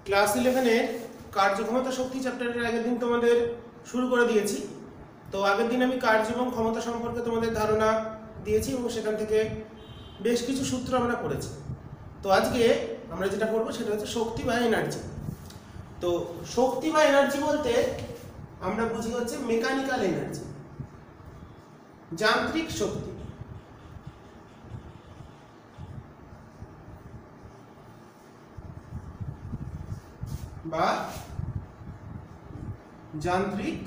Class 11-এর কার্যক্ষমতা শক্তি চ্যাপ্টারের আগের দিন তোমাদের শুরু করে দিয়েছি। তো আগের দিন আমি কার্য এবং ক্ষমতা সম্পর্কে তোমাদের ধারণা দিয়েছি এবং সেখান থেকে বেশ কিছু সূত্র আমরা পড়েছি। তো আজকে আমরা যেটা পড়বো সেটা হচ্ছে শক্তি বা এনার্জি। তো শক্তি বা এনার্জি বলতে আমরা বুঝি হচ্ছে মেকানিক্যাল এনার্জি, যান্ত্রিক শক্তি। বা যান্ত্রিক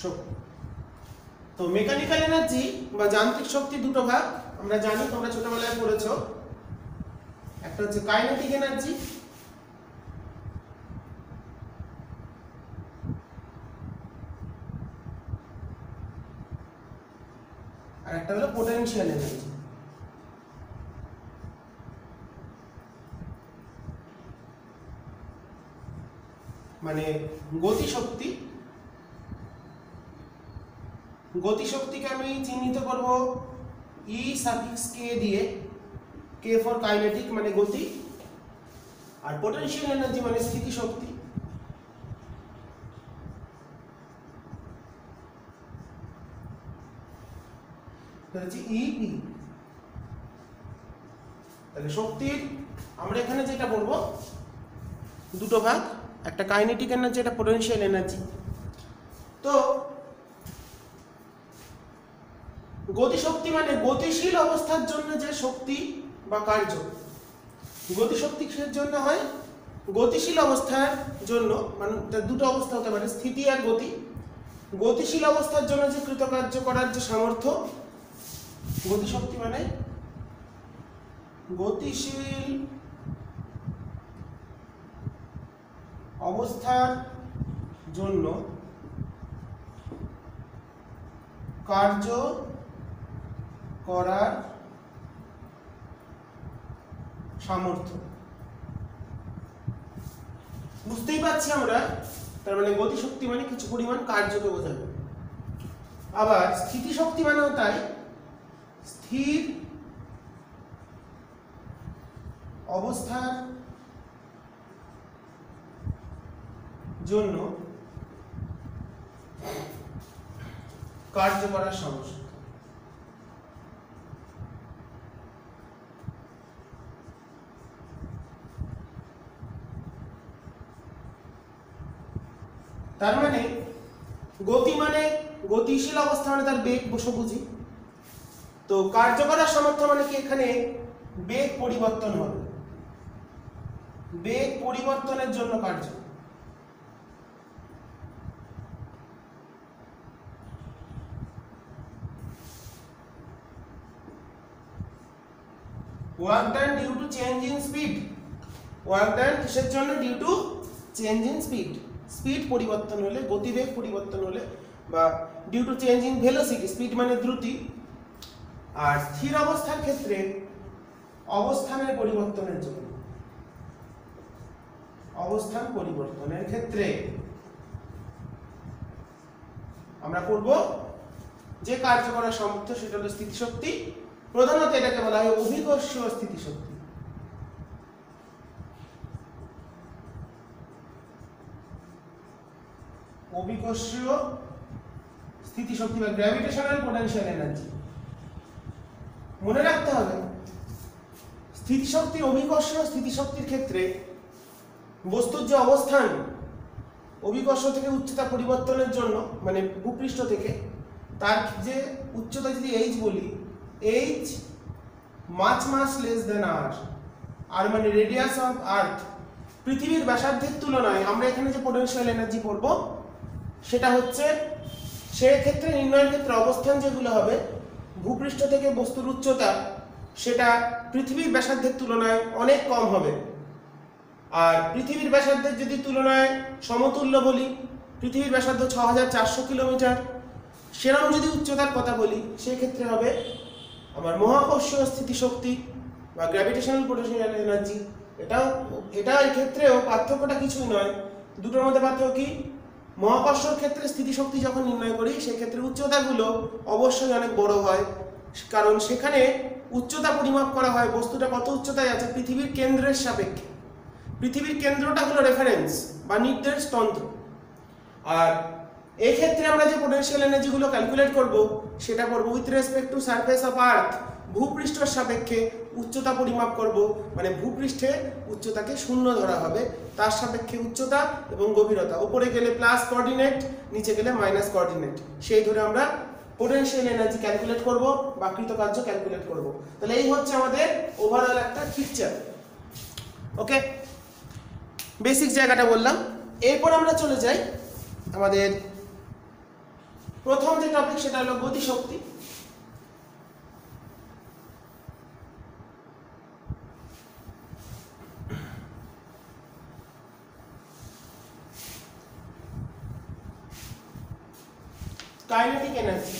শক্তি। তো মেকানিক্যাল এনার্জি বা যান্ত্রিক শক্তি দুটো ভাগ আমরা জানি, তোমরা ছোটবেলায় পড়েছো। একটা হচ্ছে কাইনেটিক এনার্জি, আর একটা হলো পোটেনশিয়াল এনার্জি। মানে গতিশক্তি। গতিশক্তিকে আমি চিহ্নিত করব ই সাফিক্স কে দিয়ে, কে ফর কাইনেটিক মানে গতি, আর পোটেনশিয়াল এনার্জি মানে স্থিতিশক্তি। হচ্ছে ইপি। তাহলে শক্তির আমরা এখানে যেটা বলবো দুটো ভাগ, একটা কাইনেটিক এনার্জি, একটা পোটেনশিয়াল এনার্জি। তো গতিশক্তি মানে গতিশীল অবস্থার জন্য যে শক্তি বা কার্য। গতিশক্তি কিসের জন্য হয়? গতিশীল অবস্থার জন্য, মানে দুটো অবস্থা হতে পারে, স্থিতি আর গতি। গতিশীল অবস্থার জন্য যে কৃতকার্য করার যে সামর্থ্য, গতিশক্তি মানে গতিশীল অবস্থার জন্য কার্য করার সামর্থ্য। বুঝতেই পারছি আমরা, তার মানে গতিশক্তি মানে কিছু পরিমাণ কার্যকে বোঝাবে। আবার স্থিতিশক্তি মানেও তাই, স্থির অবস্থার জন্য কার্য করার সামর্থ্য। তার মানে গতি মানে গতিশীল অবস্থা, মানে তার বেগ বসে বুঝি। তো কার্য করার সামর্থ্য মানে কি, এখানে বেগ পরিবর্তন হবে, বেগ পরিবর্তনের জন্য কার্য। Work done due to change in speed. Work done কিসের জন্য? Due to change in speed. Speed পরিবর্তন হলে, গতিবেগ পরিবর্তন হলে, বা due to change in velocity, speed মানে দ্রুতি। আর স্থির অবস্থার ক্ষেত্রে অবস্থানের পরিবর্তনের জন্য, অবস্থান পরিবর্তনের ক্ষেত্রে আমরা করব যে কার্য করার সামর্থ্য, সেটা হলো স্থিতিশক্তি। প্রধানত এটাকে বলা হয় অভিকর্ষীয় স্থিতিশক্তি। অভিকর্ষীয় স্থিতিশক্তি বা গ্র্যাভিটেশনাল পোটেনশিয়াল এনার্জি। মনে রাখতে হবে, স্থিতিশক্তি, অভিকর্ষীয় স্থিতিশক্তির ক্ষেত্রে বস্তুর যে অবস্থান, অভিকর্ষ থেকে উচ্চতা পরিবর্তনের জন্য, মানে ভূপৃষ্ঠ থেকে তার যে উচ্চতা যদি এইচ বলি, H much much less than R, R মানে রেডিয়াস অফ আর্থ, পৃথিবীর ব্যাসার্ধের তুলনায় আমরা এখানে যে পোটেনশিয়াল এনার্জি পড়ব সেটা হচ্ছে, সেক্ষেত্রে নির্ণয়ের ক্ষেত্রে অবস্থান যেগুলো হবে, ভূপৃষ্ঠ থেকে বস্তুর উচ্চতা সেটা পৃথিবীর ব্যাসার্ধের তুলনায় অনেক কম হবে। আর পৃথিবীর ব্যাসার্ধের যদি তুলনায় সমতুল্য বলি, পৃথিবীর ব্যাসার্ধ 6400 কিলোমিটার, সেরকম যদি উচ্চতার কথা বলি, সেক্ষেত্রে হবে আমার মহাকর্ষীয় স্থিতিশক্তি বা গ্র্যাভিটেশনাল পোটেনশিয়াল এনার্জি। এটা এই ক্ষেত্রেও পার্থক্যটা কিছুই নয়, দুটোর মধ্যে পার্থক্য কি? মহাকর্ষর ক্ষেত্রে স্থিতিশক্তি যখন নির্ণয় করি, সেক্ষেত্রে উচ্চতাগুলো অবশ্যই অনেক বড় হয়, কারণ সেখানে উচ্চতা পরিমাপ করা হয় বস্তুটা কত উচ্চতায় আছে পৃথিবীর কেন্দ্রের সাপেক্ষে। পৃথিবীর কেন্দ্রটা হলো রেফারেন্স বা নির্দেশ তন্ত্র। আর এই ক্ষেত্রে আমরা যে পোটেনশিয়াল এনার্জিগুলো ক্যালকুলেট করব সেটা করব with respect to surface of earth, ভূপৃষ্ঠের সাপেক্ষে উচ্চতা পরিমাপ করব, মানে ভূপৃষ্ঠে উচ্চতাকে 0 ধরা হবে, তার সাপেক্ষে উচ্চতা এবং গভীরতা, উপরে গেলে প্লাস কোঅর্ডিনেট, নিচে গেলে মাইনাস কোঅর্ডিনেট, সেই ধরে আমরা পোটেনশিয়াল এনার্জি ক্যালকুলেট করব বা কৃতকার্য ক্যালকুলেট করব। তাহলে এই হচ্ছে আমাদের ওভারঅল একটা পিকচার। ওকে, বেসিক জায়গাটা বললাম। এরপর আমরা চলে যাই আমাদের প্রথম যে টপিক, সেটা হলো গতিশক্তি। Kinetic energy.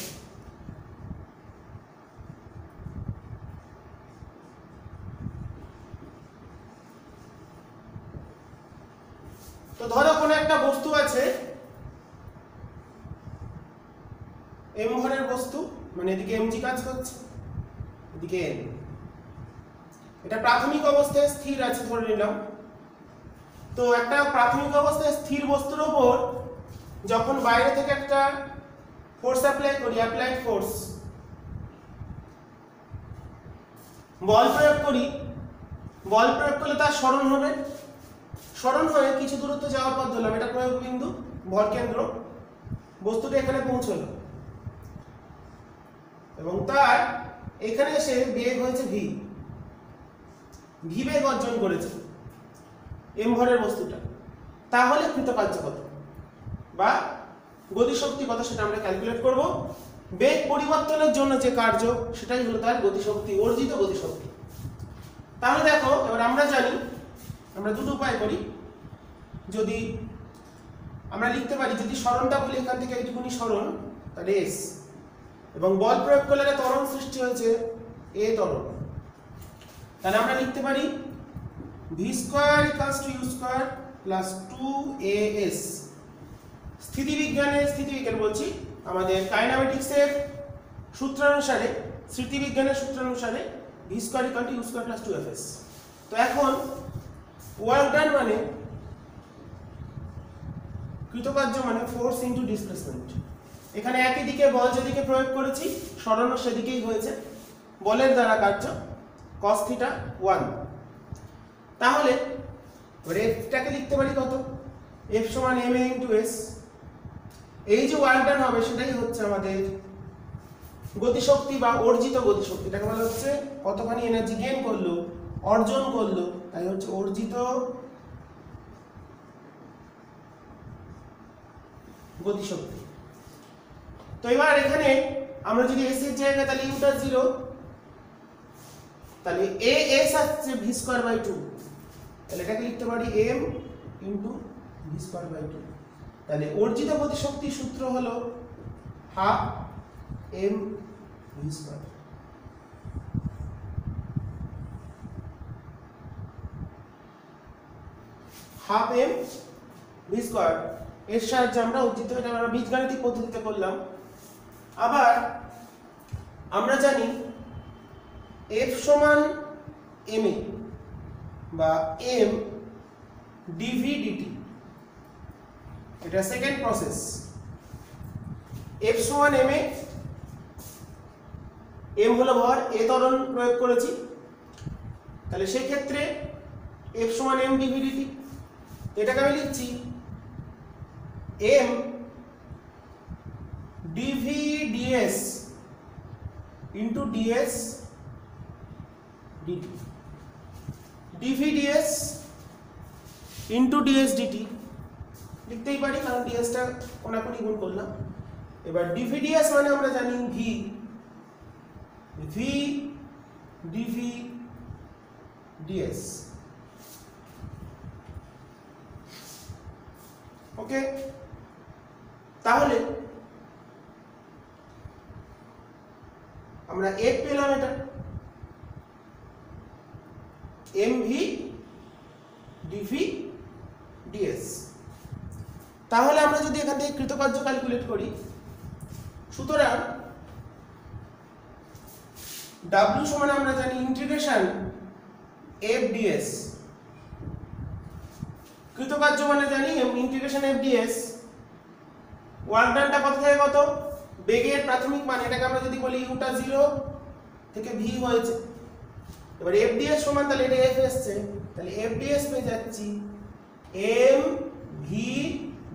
তো ধরো কোনো একটা বস্তু আছে, এম ভরের বস্তু, মানে এদিকে এমজি কাজ করছে, এদিকে এন। এটা প্রাথমিক অবস্থায় স্থির আছে ধরে নিলাম। তো একটা প্রাথমিক অবস্থায় স্থির বস্তুর উপর যখন বাইরে থেকে একটা ফোর্স অ্যাপ্লাই করি, অ্যাপ্লাইড ফোর্স, বল প্রয়োগ করি, বল প্রয়োগ করলে তার সরণ হবে, সরণ হয়ে কিছু দূরত্ব যাওয়ার পর ধরলাম এটা প্রয়োগ বিন্দু, ভর কেন্দ্র, বস্তুটা এখানে পৌঁছলো এবং তার এখানে এসে বেগ হয়েছে ভি, ভি বেগ অর্জন করেছে এম ভরের বস্তুটা। তাহলে কৃতকার্য কত বা গতিশক্তি কত সেটা আমরা ক্যালকুলেট করব। বেগ পরিবর্তনের জন্য যে কার্য সেটাই হলো তার গতিশক্তি, অর্জিত গতিশক্তি। তাহলে দেখো, এবার আমরা জানি, আমরা দুটো উপায় করি। যদি আমরা লিখতে পারি, যদি সরণটা বলি এখান থেকে এইটুকুনি সরণ, তাহলে এস, এবং বল প্রয়োগ করলে একটা ত্বরণ সৃষ্টি হয়েছে এ ত্বরণ, তাহলে আমরা লিখতে পারি v square equals to u square plus 2as। স্থিতিবিজ্ঞান বলছি, আমাদের কাইনেমেটিক্সের সূত্রানুসারে, স্মৃতিবিজ্ঞানের সূত্রানুসারে v square equal to u square plus 2fs। তো এখন ওয়ার্ক ডান মানে কৃতকার্য মানে ফোর্স ইনটু ডিসপ্লেসমেন্ট। এখানে একই দিকে বল যেদিকে প্রয়োগ করেছি সরণও সেদিকেই হয়েছে, বলের দ্বারা কার্য cos θ 1। তাহলে এবার এফটাকে লিখতে পারি কত, এফ সমান ma ইনটু s। এই যে ওয়ার্ক ডান হবে সেটাই হচ্ছে আমাদের গতিশক্তি বা অর্জিত গতিশক্তি। এটাকে বলা হচ্ছে কতখানি এনার্জি গেইন করলো, অর্জন করলো, তাই হচ্ছে অর্জিত গতিশক্তি। তো এবার এখানে আমরা যদি s এর জায়গায় তাহলে ইউটা 0, তাহলে as আসছে v স্কয়ার বাই 2, তাহলে এটাকে লিখতে পারি m into v square by 2। তাহলে অর্জিত গতিশক্তির সূত্র হলো half m v square. Half m v square এর সাহায্যে আমরা অর্জিত, এটা আমরা বীজগাণিতিক পদ্ধতিতে করলাম। আবার আমরা জানি f সমান ma বা m dv dt, এটা সেকেন্ড প্রসেস। f সমান ma, m হলো ভর, a ত্বরণ প্রয়োগ করেছি, তাহলে সেই ক্ষেত্রে f সমান m dv dt। এটাকে আমি লিখছি m dv ds into ds dt, dv ds into ds dt লিখতেই পারি কারণ ds টা কোনাকুনি গুণ করলাম। এবার dv ds মানে আমরা জানি v dv ds। ওকে, তাহলে আমরা f পেলাম, এটা mv dv ds। তাহলে আমরা যদি এখান থেকে কৃতকার্য ক্যালকুলেট করি, সুতরাং W সমান আমরা জানি ইন্টিগ্রেশন f ds, কৃতকার্য মানে জানি ইন্টিগ্রেশন f ds। ওয়ার্ক ডানটা কত থেকে কত, বেগের প্রাথমিক মান, এটাকে আমরা যদি বলি ইউটা 0 থেকে v হয়েছে, এবার f ds সমান তাহলে এটা f এসছে, তাহলে f ds পেয়ে যাচ্ছি m v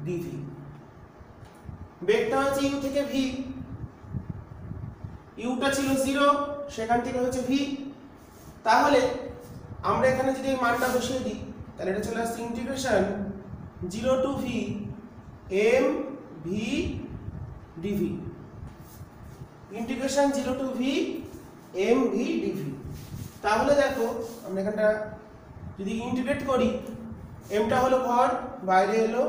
dv। বেগটা হচ্ছে u থেকে v, ইউটা ছিল 0, সেখান থেকে হচ্ছে v, তাহলে আমরা এখানে যদি এই মানটা বসিয়ে দিই তাহলে এটা চলে আসছে integration 0 to v m v dv, integration 0 to v m v dv। তাহলে দেখো আমরা এখানটা যদি ইন্টিগ্রেট করি, m টা হলো ভর, বাইরে এলো,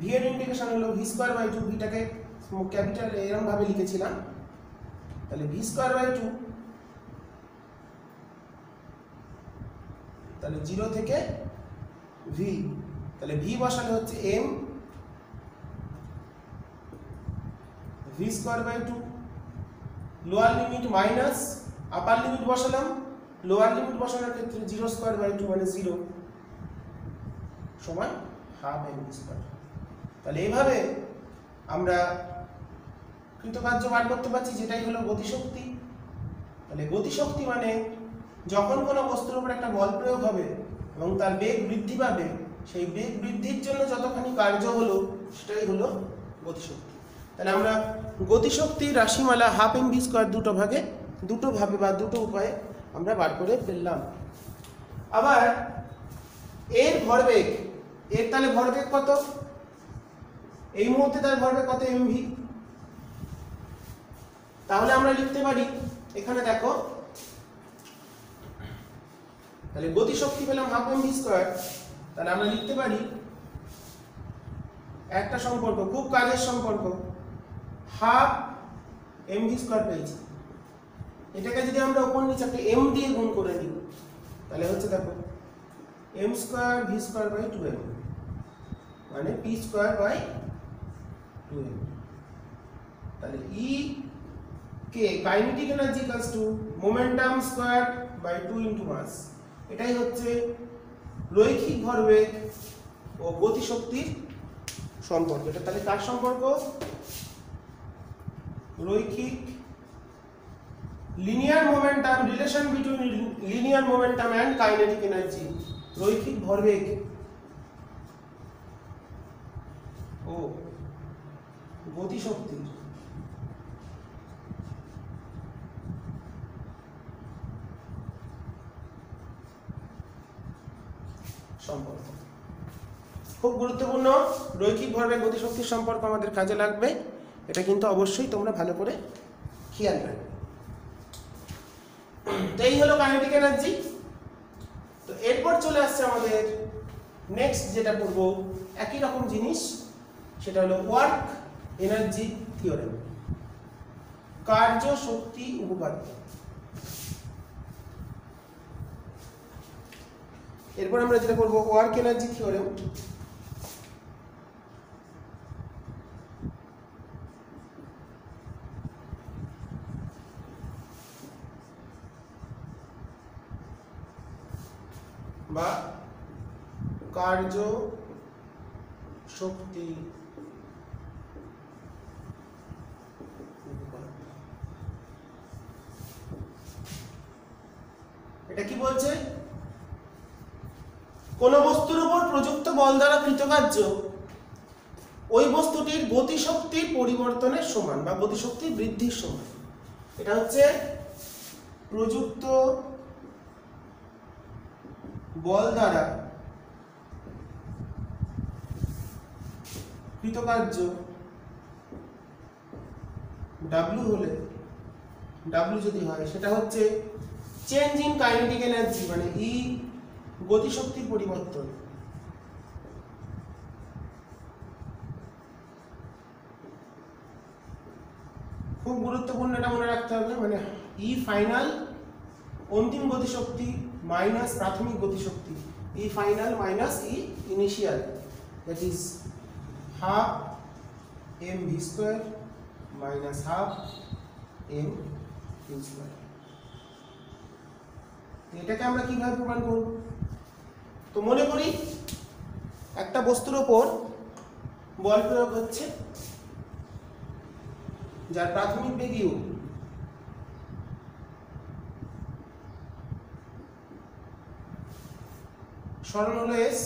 v এর ইন্টিগ্রেশন হলো v স্কয়ার বাই 2, v টাকে ক্যাপিটাল এরকম ভাবে লিখেছিলাম, তাহলে v স্কয়ার বাই 2, তাহলে 0 থেকে v, তাহলে v বসালে হচ্ছে m v square by 2, lower limit minus upper limit বসালাম, লোয়ার লিমিট বসানোর ক্ষেত্রে 0 স্কয়ার বাই 2 মানে 0 সমান হাফ m স্কয়ার। তাহলে এইভাবে আমরা কৃতকার্য বার করতে পারছি, যেটাই হলো গতিশক্তি। তাহলে গতিশক্তি মানে যখন কোনো বস্তুর উপর একটা বল প্রয়োগ হবে এবং তার বেগ বৃদ্ধি পাবে, সেই বেগ বৃদ্ধির জন্য যতখানি কার্য হলো সেটাই হলো গতিশক্তি। তাহলে আমরা গতিশক্তির রাশিমালা হাফ এম ভি স্কয়ার দুটো ভাবে বা দুটো উপায়ে আমরা বার করে ফেললাম। আবার এর ভরবেগ, এর তাহলে ভরবেগ কত, এই মুহূর্তে তার ভরবেগ কত এমভি, তাহলে আমরা লিখতে পারি এখানে দেখো, তাহলে গতিশক্তি পেলাম হাফ এম ভি স্কয়ার, তাহলে আমরা লিখতে পারি একটা সম্পর্ক, খুব কাজের সম্পর্ক, হাফ এম ভি স্কয়ার পেয়েছি, এটাকে যদি আমরা উপর নিচে একটা m দিয়ে গুণ করে নিই তাহলে হচ্ছে দেখো m square v square by 2m মানে p স্কয়ার বাই 2m। তাহলে E কে kinetic energy equals to momentum square by 2 into mass, এটাই হচ্ছে রৈখিক ভরবেগ ও গতিশক্তির সম্পর্ক। এটা তাহলে কার সম্পর্ক, রৈখিক linear momentum, relation between linear momentum and kinetic energy, রৈখিক ভরবেগ ও গতিশক্তির সম্পর্ক খুব গুরুত্বপূর্ণ। রৈখিক ভরবেগ গতিশক্তির সম্পর্ক আমাদের কাজে লাগবে, এটা কিন্তু অবশ্যই তোমরা ভালো করে খেয়াল রাখবে। তো এই হলো কাইনেটিক এনার্জি। তো এরপর চলে আসছে আমাদের নেক্সট যেটা পড়বো একই রকম জিনিস, সেটা হলো ওয়ার্ক এনার্জি থিওরেম, কার্য শক্তি উপপাদ্য। এরপর আমরা যেটা পড়বো ওয়ার্ক এনার্জি থিওরেম। বা কার্য শক্তি এটা কি বলছে, কোন বস্তুর উপর প্রযুক্ত বল দ্বারা কৃতকার্য ওই বস্তুটির গতিশক্তির পরিবর্তনের সমান বা গতিশক্তির বৃদ্ধির সমান। এটা হচ্ছে প্রযুক্ত বল দ্বারা কৃতকার্য W হলে, W যদি হয় সেটা হচ্ছে চেঞ্জ ইন কাইনেটিক এনার্জি, মানে E গতিশক্তির পরিবর্তন। খুব গুরুত্বপূর্ণ, এটা মনে রাখতে হবে, মানে E ফাইনাল অন্তিম গতিশক্তি মাইনাস প্রাথমিক গতিশক্তি, E final minus E initial, that is half m v square minus half m v square. এটাকে আমরা কিভাবে প্রমাণ করব? তো মনে করি একটা বস্তুর ওপর বল প্রয়োগ হচ্ছে, যার প্রাথমিক বেগ u, সরণ হলো s,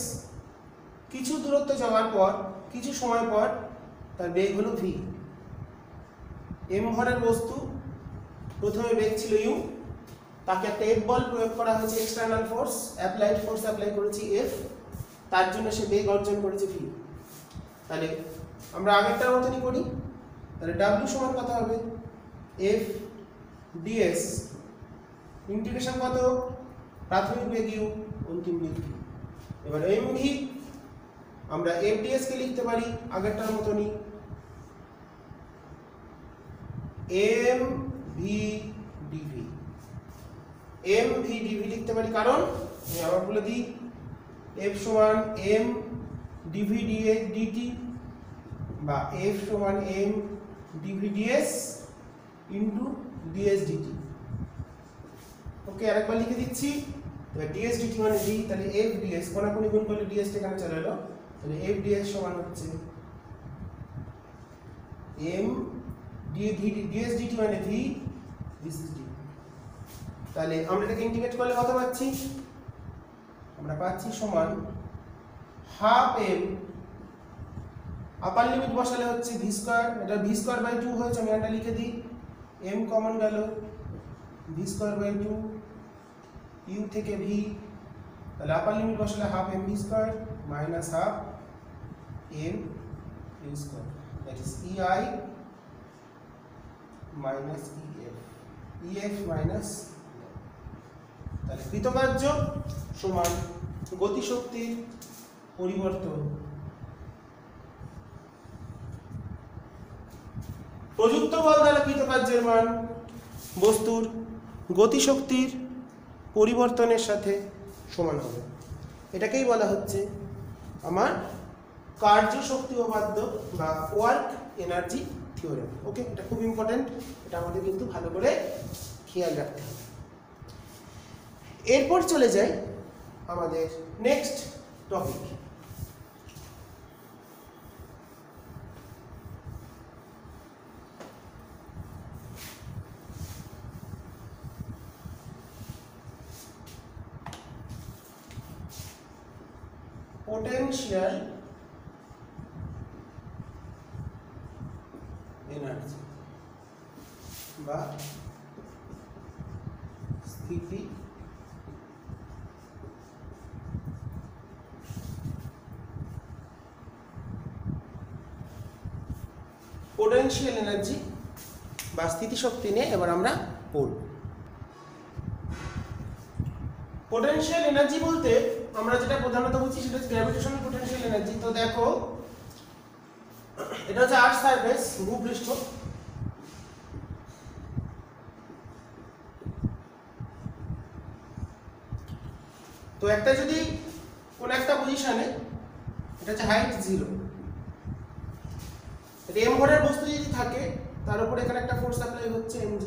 কিছু দূরত্ব যাওয়ার পর কিছু সময় পর তার বেগ হলো v। m ভরের বস্তু, প্রথমে বেগ ছিল u, তাকে একটা f বল প্রয়োগ করা হয়েছে, external force, applied force apply করেছি f, তার জন্য সে বেগ অর্জন করেছে v। তাহলে আমরা আগেরটার মতনই করি, তাহলে w সমান কত হবে? f ds ইন্টিগ্রেশন কত? প্রাথমিক বেগ u, অন্তিম বেগ v। এবার mv আমরা f ds কে লিখতে পারি আগেরটার মতনই mv dv। mv dv লিখতে পারি কারণ আমি আবার বলে দিই, f সমান m dv dt বা f সমান m dv ds into ds dt। ওকে, আরেকবার লিখে দিচ্ছি, ds dt মানে d, তাহলে f ds কোনাকুনি গুণ করলে ds টা এখানে চলে এলো, তাহলে f ds সমান হচ্ছে m ds dt মানে v, this is d। তাহলে আমরা এটাকে ইন্টিগ্রেট করলে কত পাচ্ছি? আমরা পাচ্ছি সমান হাফ m, আপার লিমিট বসালে হচ্ছে v স্কয়ার, এটা v স্কয়ার বাই 2 হয়েছে, আমি এটা লিখে দিই, m কমন গেল, v স্কয়ার বাই 2 u থেকে v, তাহলে আপার লিমিট বসালে half m v square minus half m u square, that is ei minus ef minus. তাহলে কৃতকার্য সমান গতিশক্তির পরিবর্তন, প্রযুক্ত বল দ্বারা কৃতকার্যের মান বস্তুর গতিশক্তির পরিবর্তনের সাথে সমান হবে। এটাকেই বলা হচ্ছে আমার কার্য শক্তি উপপাদ্য বা ওয়ার্ক এনার্জি থিওরেম। ওকে, এটা খুব ইম্পর্টেন্ট, এটা আমাদের কিন্তু ভালো করে খেয়াল রাখতে হবে। এরপর চলে যাই আমাদের নেক্সট টপিক, পোটেনশিয়াল এনার্জি বা স্থিতি পোটেনশিয়াল এনার্জি বা স্থিতিশক্তি নিয়ে এবার আমরা পড়ব। পোটেনশিয়াল এনার্জি বলতে আমরা যেটা প্রধানত বুঝি সেটা হচ্ছে গ্র্যাভিটেশনাল পোটেনশিয়াল এনার্জি। তো দেখো, এটা হচ্ছে আর্থ সারফেস, ভূপৃষ্ঠ, তো একটা যদি কোন একটা পজিশনে, এটা হচ্ছে হাইট 0, এটা m ভরের বস্তু যদি থাকে তার উপর এখানে একটা ফোর্স অ্যাপ্লাই হচ্ছে mg।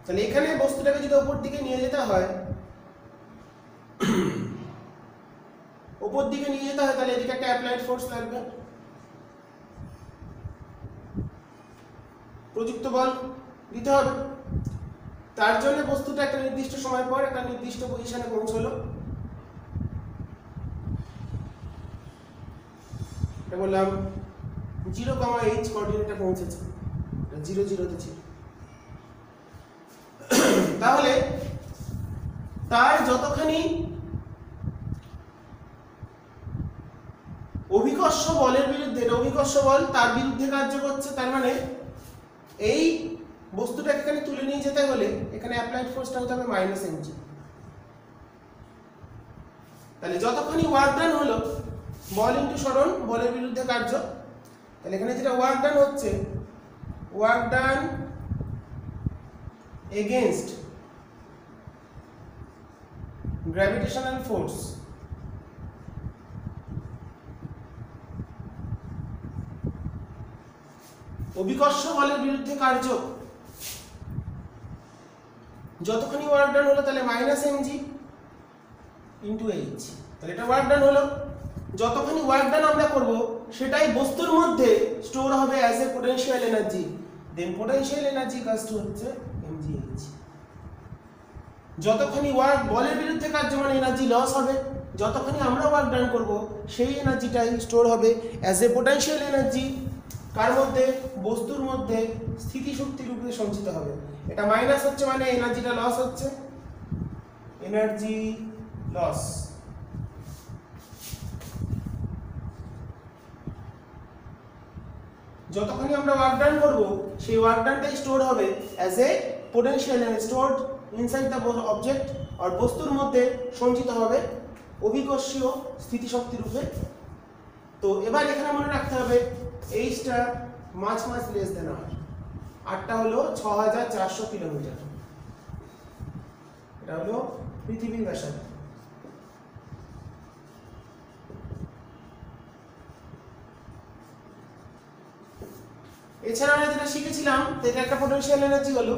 তাহলে এখানে বস্তুটাকে যদি উপর দিকে নিয়ে যেতে হয়, উপর দিকে নিয়ে যেতে হয়, তাহলে এদিকে একটা অ্যাপ্লাইড ফোর্স লাগবে, প্রযুক্ত বল দিতে হবে। তার জন্য বস্তুটা একটা নির্দিষ্ট সময় পর একটা নির্দিষ্ট পজিশনে পৌঁছলো, এটা বললাম 0,h কোঅর্ডিনেটে পৌঁছেছে, 0 0 তে ছিল। তাহলে তার যতখানি অভিকর্ষ বলের বিরুদ্ধে, অভিকর্ষ বল তার বিরুদ্ধে কার্য করছে, তার মানে এই বস্তুটাকে এখানে তুলে নিয়ে যেতে হলে এখানে অ্যাপ্লাইড ফোর্সটা হতে হবে -mg। তাহলে যতখানি ওয়ার্ক ডান হলো, বল ইনটু সরণ, বলের বিরুদ্ধে কার্য, তাহলে এখানে যেটা ওয়ার্ক ডান হচ্ছে, work done against gravitational force, অভিকর্ষ বলের বিরুদ্ধে কার্য যতখানি ওয়ার্ক ডান হলো তাহলে মাইনাস এমজি ইন্টু এইচ, তাহলে এটা ওয়ার্ক ডান হলো। যতখানি ওয়ার্ক ডান আমরা করব সেটাই বস্তুর মধ্যে স্টোর হবে as a potential energy, then potential energy কাজ টু হচ্ছে এমজিএইচ। যতখানি ওয়ার্ক বলের বিরুদ্ধে কার্য মানে এনার্জি লস হবে, যতখানি আমরা ওয়ার্ক ডান করব সেই এনার্জিটাই স্টোর হবে অ্যাজ এ পোটেনশিয়াল এনার্জি, কার মধ্যে? বস্তুর মধ্যে স্থিতিশক্তি রূপে সঞ্চিত হবে। এটা মাইনাস হচ্ছে মানে এনার্জিটা লস হচ্ছে, এনার্জি লস। যতখানি আমরা ওয়ার্ক ডান করব সেই ওয়ার্ক ডানটাই স্টোর হবে as a potential energy stored inside the object, আর বস্তুর মধ্যে সঞ্চিত হবে অভিকর্ষীয় স্থিতিশক্তি রূপে। তো এবার এখানে মনে রাখতে হবে এইচটা মাছ লেস দেন আর, আরটা হলো 6400 কিলোমিটার, এটা হলো পৃথিবীর ব্যাসার্ধ। এছাড়া আমরা যেটা শিখেছিলাম এটা একটা পোটেনশিয়াল এনার্জি হলো,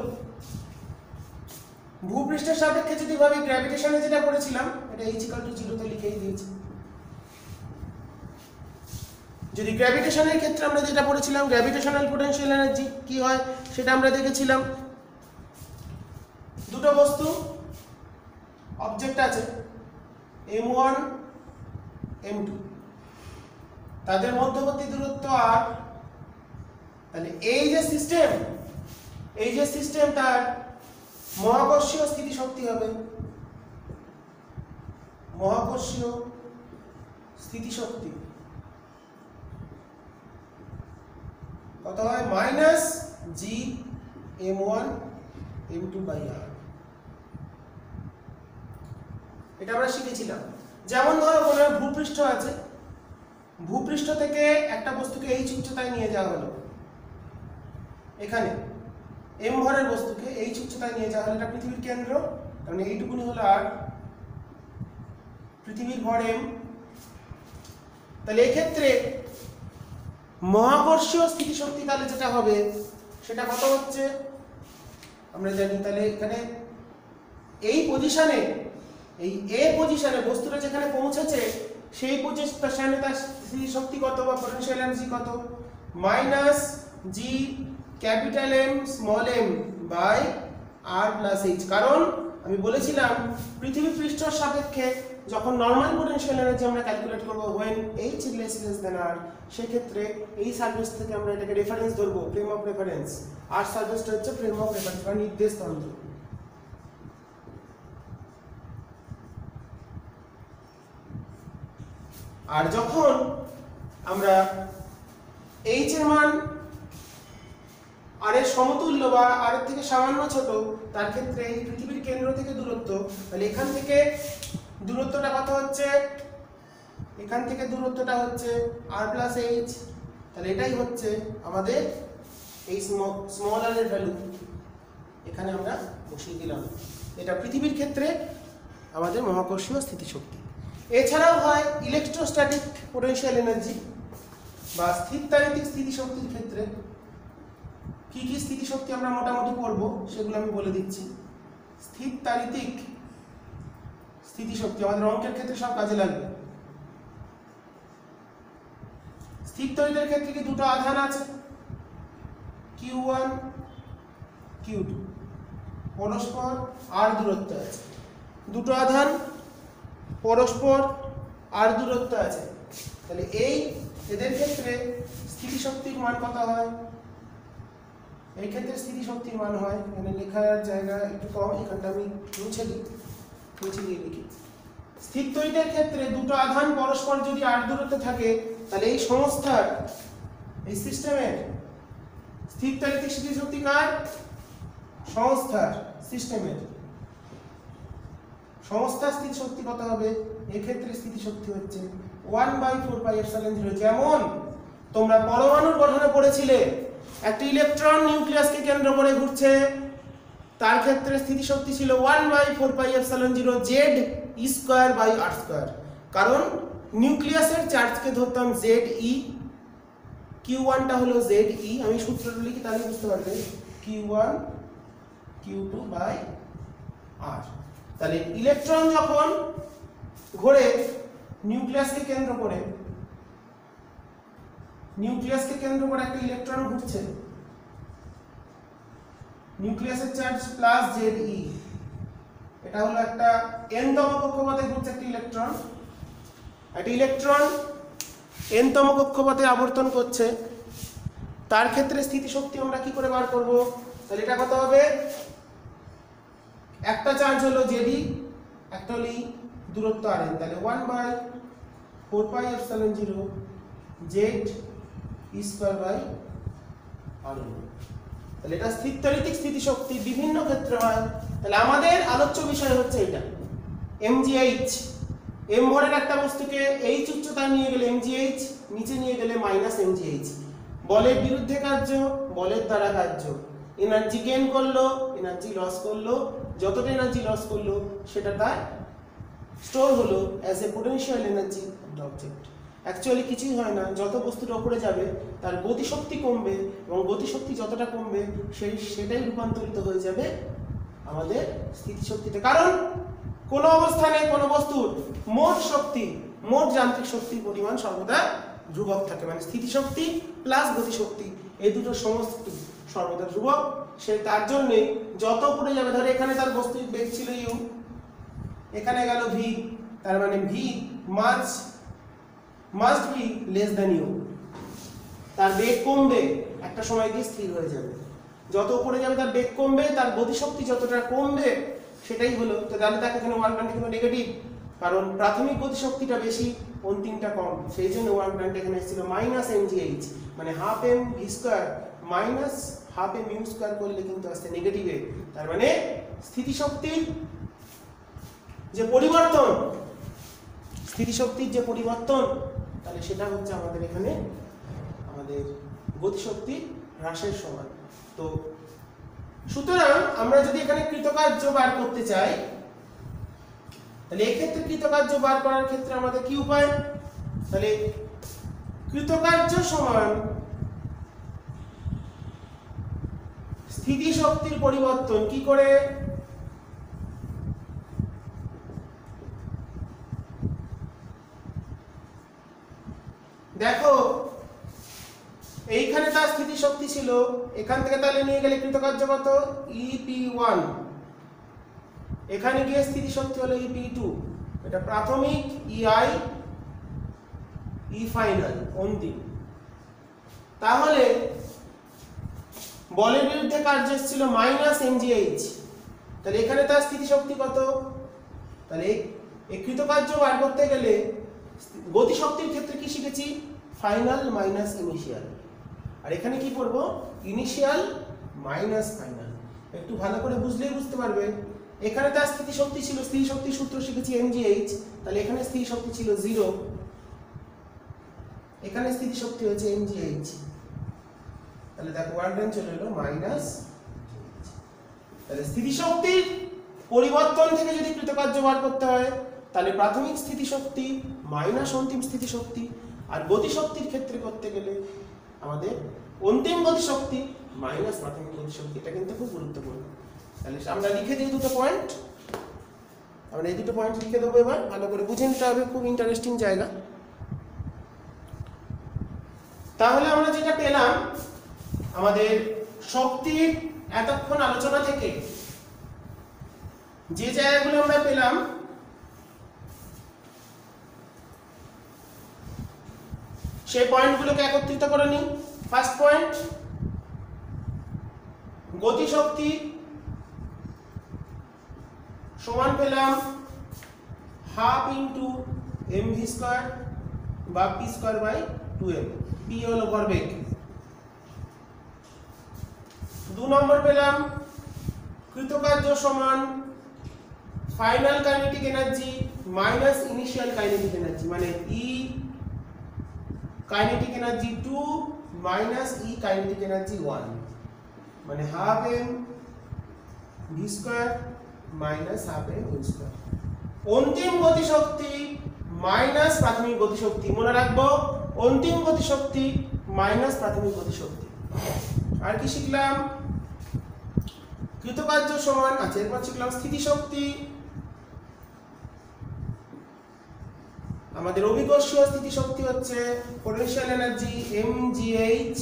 ভূপৃষ্ঠের সাপেক্ষে যদি ভাবি গ্র্যাভিটেশনে যেটা পড়েছিলাম এটা h=0 তে লিখেই দিয়েছি। যদি গ্র্যাভিটেশনের ক্ষেত্রে আমরা যেটা পড়েছিলাম গ্র্যাভিটেশনাল পোটেনশিয়াল এনার্জি কি হয় সেটা আমরা দেখেছিলাম। দুটো বস্তু অবজেক্ট আছে m1 m2, তাদের মধ্যবর্তী দূরত্ব r, তাহলে এই যে সিস্টেম তার মহাকর্ষীয় স্থিতিশক্তি হবে, মহাকর্ষীয় স্থিতিশক্তি কত হয়? Minus G m1 m2 by r। এটা আমরা শিখেছিলাম। যেমন ধরো কোনো ভূপৃষ্ঠ আছে, ভূপৃষ্ঠ থেকে একটা বস্তুকে এই উচ্চতায় নিয়ে যাওয়া হলো, এখানে m ভরের বস্তুকে এই উচ্চতায় নিয়ে যাওয়া হলো, এটা পৃথিবীর কেন্দ্র, কারণ এইটুকুনি হলো r, পৃথিবীর ভর m। তাহলে এই ক্ষেত্রে মহাকর্ষীয় স্থিতিশক্তি তাহলে যেটা হবে সেটা কত হচ্ছে আমরা জানি। তাহলে এখানে এই পজিশনে, এই এ পজিশনে বস্তুটা যেখানে পৌঁছেছে সেই পজিশনে তার স্থিতিশক্তি কত বা পোটেনশিয়াল এনার্জি কত? Minus G capital M small m by R plus h. কারণ আমি বলেছিলাম পৃথিবী পৃষ্ঠের সাপেক্ষে যখন নরমাল পোটেনশিয়াল এনার্জি আমরা ক্যালকুলেট করব when h less than r, সেই ক্ষেত্রে এই সারফেস থেকে আমরা এটাকে রেফারেন্স ধরব, ফ্রেম অফ রেফারেন্স। আর সারফেসটা হচ্ছে ফ্রেম অফ রেফারেন্স বা নির্দেশ তন্ত্র। আর যখন আমরা h এর মান আর এর সমতুল্য বা আর এর থেকে সামান্য ছোট, তার ক্ষেত্রে এই পৃথিবীর কেন্দ্র থেকে দূরত্ব, তাহলে এখান থেকে দূরত্বটা কত হচ্ছে? এখান থেকে দূরত্বটা হচ্ছে r প্লাস h, তাহলে এটাই হচ্ছে আমাদের এই স্মল আর এর ভ্যালু, এখানে আমরা বসিয়ে দিলাম। এটা পৃথিবীর ক্ষেত্রে আমাদের মহাকর্ষীয় স্থিতিশক্তি। এছাড়াও হয় ইলেকট্রোস্ট্যাটিক পোটেনশিয়াল এনার্জি বা স্থিরতারিতিক স্থিতিশক্তির ক্ষেত্রে কি কি স্থিতিশক্তি আমরা মোটামুটি পড়ব সেগুলো আমি বলে দিচ্ছি। স্থিরতারিতিক স্থিতিশক্তি আমাদের অঙ্কের ক্ষেত্রে সব কাজে লাগবে। স্থিরতরিতের ক্ষেত্রে কি দুটো আধান আছে, Q1 Q2, পরস্পর আর দূরত্ব আছে, দুটো আধান পরস্পর আর দূরত্ব আছে, তাহলে এদের ক্ষেত্রে স্থিতিশক্তির মান কত হয়? এই ক্ষেত্রে স্থিতিশক্তির মান হয়, এখানে লেখার জায়গা একটু কম, এখানটা আমি মুছে দিয়ে লিখি। স্থিরতরিতের ক্ষেত্রে দুটো আধান পরস্পর যদি আর দূরত্বে থাকে তাহলে এই সংস্থার, এই সিস্টেমের স্থিরতারিতিক স্থিতিশক্তি কার? সংস্থার, সিস্টেমের সংস্থার স্থিতিশক্তি কত হবে? এক্ষেত্রে স্থিতিশক্তি হচ্ছে 1/4πε0। যেমন তোমরা পরমাণুর গঠনে পড়েছিলে একটা ইলেকট্রন নিউক্লিয়াসকে কেন্দ্র করে ঘুরছে, তার ক্ষেত্রে স্থিতিশক্তি ছিল 1/4πε0 z² কারণ নিউক্লিয়াসের চার্জকে ধরতাম Ze, Q1টা হলো Ze, আমি সূত্রটা লিখি তাহলে বুঝতে পারবে, Q1 Q2/r²। আর তাহলে ইলেকট্রন যখন ঘোরে নিউক্লিয়াসকে কেন্দ্র করে একটা ইলেকট্রন ঘুরছে, নিউক্লিয়াসের চার্জ প্লাস জেড ই, এটা হলো একটা n-তম কক্ষপথে ঘুরছে একটা ইলেকট্রন। একটা ইলেকট্রন n-তম কক্ষপথে আবর্তন করছে, তার ক্ষেত্রে স্থিতিশক্তি আমরা কি করে বার করব? তাহলে এটা কত হবে? একটা চার্জ হলো জেডি, একটা হলো ই, দূরত্ব আর এন, তাহলে 1/4πε0 Z e square by r n. তাহলে এটা স্থিরতারিতিক স্থিতিশক্তি বিভিন্ন ক্ষেত্রে হয়। তাহলে আমাদের আলোচ্য বিষয় হচ্ছে এটা mgh। m ভরের একটা বস্তুকে h উচ্চতায় নিয়ে গেলে mgh, নিচে নিয়ে গেলে -mgh। বলের বিরুদ্ধে কার্য, বলের দ্বারা কার্য, এনার্জি গেইন করলো, এনার্জি লস করলো, যতটা এনার্জি লস করলো সেটা তার স্টোর হলো as a potential energy of the object. Actually কিছুই হয় না, যত বস্তুটা উপরে যাবে তার গতিশক্তি কমবে, এবং গতিশক্তি যতটা কমবে সেটাই রূপান্তরিত হয়ে যাবে আমাদের স্থিতিশক্তিতে। কারণ কোনো অবস্থানে কোনো বস্তুর মোট শক্তি, মোট যান্ত্রিক শক্তির পরিমাণ সর্বদা ধ্রুবক থাকে, মানে স্থিতিশক্তি প্লাস গতিশক্তি এই দুটো সমষ্টি সর্বদা ধ্রুবক। সে তার জন্যে যত উপরে যাবে, ধরে এখানে তার বস্তুর বেগ ছিল ইউ, এখানে গেল ভি, তার মানে v must be less than u. তার বেগ কমবে, একটা সময় গিয়ে স্থির হয়ে যাবে। যত উপরে যাবে তার বেগ কমবে, তার গতিশক্তি যতটা কমবে সেটাই হলো। তো তাহলে তাকে এখানে ওয়ার্ক ডানটা কিন্তু নেগেটিভ, কারণ প্রাথমিক গতিশক্তিটা বেশি, অন্তিমটা কম, সেই জন্য ওয়ার্ক ডানটা এখানে এসেছিল -mgh, মানে ½ m v² -½ m u² করলে কিন্তু আসছে নেগেটিভে। তার মানে স্থিতিশক্তির যে পরিবর্তন, তাহলে সেটা হচ্ছে আমাদের এখানে আমাদের গতিশক্তি হ্রাসের সমান। তো সুতরাং আমরা যদি এখানে কৃতকার্য বার করতে চাই, তাহলে এক্ষেত্রে কৃতকার্য বার করার ক্ষেত্রে আমাদের কি উপায়? তাহলে কৃতকার্য সমান স্থিতিশক্তির পরিবর্তন কি করে? দেখো এইখানে তার স্থিতিশক্তি ছিল, এখান থেকে তাহলে নিয়ে গেলে কৃতকার্য কত? EP1, এখানে গিয়ে স্থিতিশক্তি হলো EP2, এটা প্রাথমিক, EI, E ফাইনাল, অন্তিম। তাহলে বলের বিরুদ্ধে কার্য ছিল -mgh, তাহলে এখানে তার স্থিতিশক্তি কত? তাহলে এই কৃতকার্য বার করতে গেলে গতিশক্তির ক্ষেত্রে কি শিখেছি? ফাইনাল মাইনাস ইনিশিয়াল, আর এখানে কি পড়বো? Initial minus final. একটু ভালো করে বুঝলেই বুঝতে পারবে। এখানে তার স্থিতিশক্তি ছিল, স্থিতিশক্তির সূত্র শিখেছি mgh, তাহলে এখানে স্থিতিশক্তি ছিল 0, এখানে স্থিতিশক্তি হয়েছে mgh, তাহলে দেখো ওয়ার্ক ডান চলে এলো মাইনাস। তাহলে স্থিতিশক্তির পরিবর্তন থেকে যদি কৃতকার্য বার করতে হয়, তাহলে প্রাথমিক স্থিতিশক্তি মাইনাস অন্তিম স্থিতিশক্তি, আর গতিশক্তির ক্ষেত্রে করতে গেলে আমাদের অন্তিম গতিশক্তি মাইনাস প্রাথমিক গতিশক্তি। এটা কিন্তু খুব গুরুত্বপূর্ণ। তাহলে আমরা লিখে দিই দুটো পয়েন্ট, আমরা এই দুটো পয়েন্ট লিখে দেবো। এবার ভালো করে বুঝে নিতে হবে, খুব ইন্টারেস্টিং জায়গা। তাহলে আমরা যেটা পেলাম আমাদের শক্তির এতক্ষণ আলোচনা থেকে, যে জায়গাগুলো আমরা পেলাম, সেই পয়েন্টগুলোকে একত্রিত করে নিই। ফার্স্ট পয়েন্ট, গতিশক্তি সমান পেলাম ½ × mv² বা p²/2m, p হলো ভরবেগ। 2 নম্বর পেলাম কৃতকার্য সমান final kinetic energy minus initial kinetic energy, মানে E kinetic energy 2 minus E kinetic energy 1, মানে ½ m v² minus ½ m u²। অন্তিম গতিশক্তি মাইনাস প্রাথমিক গতিশক্তি, মনে রাখবো অন্তিম গতিশক্তি মাইনাস প্রাথমিক গতিশক্তি। আর কি শিখলাম? কৃতকার্য সমান, আচ্ছা এরপর শিখলাম স্থিতিশক্তি, আমাদের অভিকর্ষীয় স্থিতিশক্তি হচ্ছে পোটেনশিয়াল এনার্জি mgh,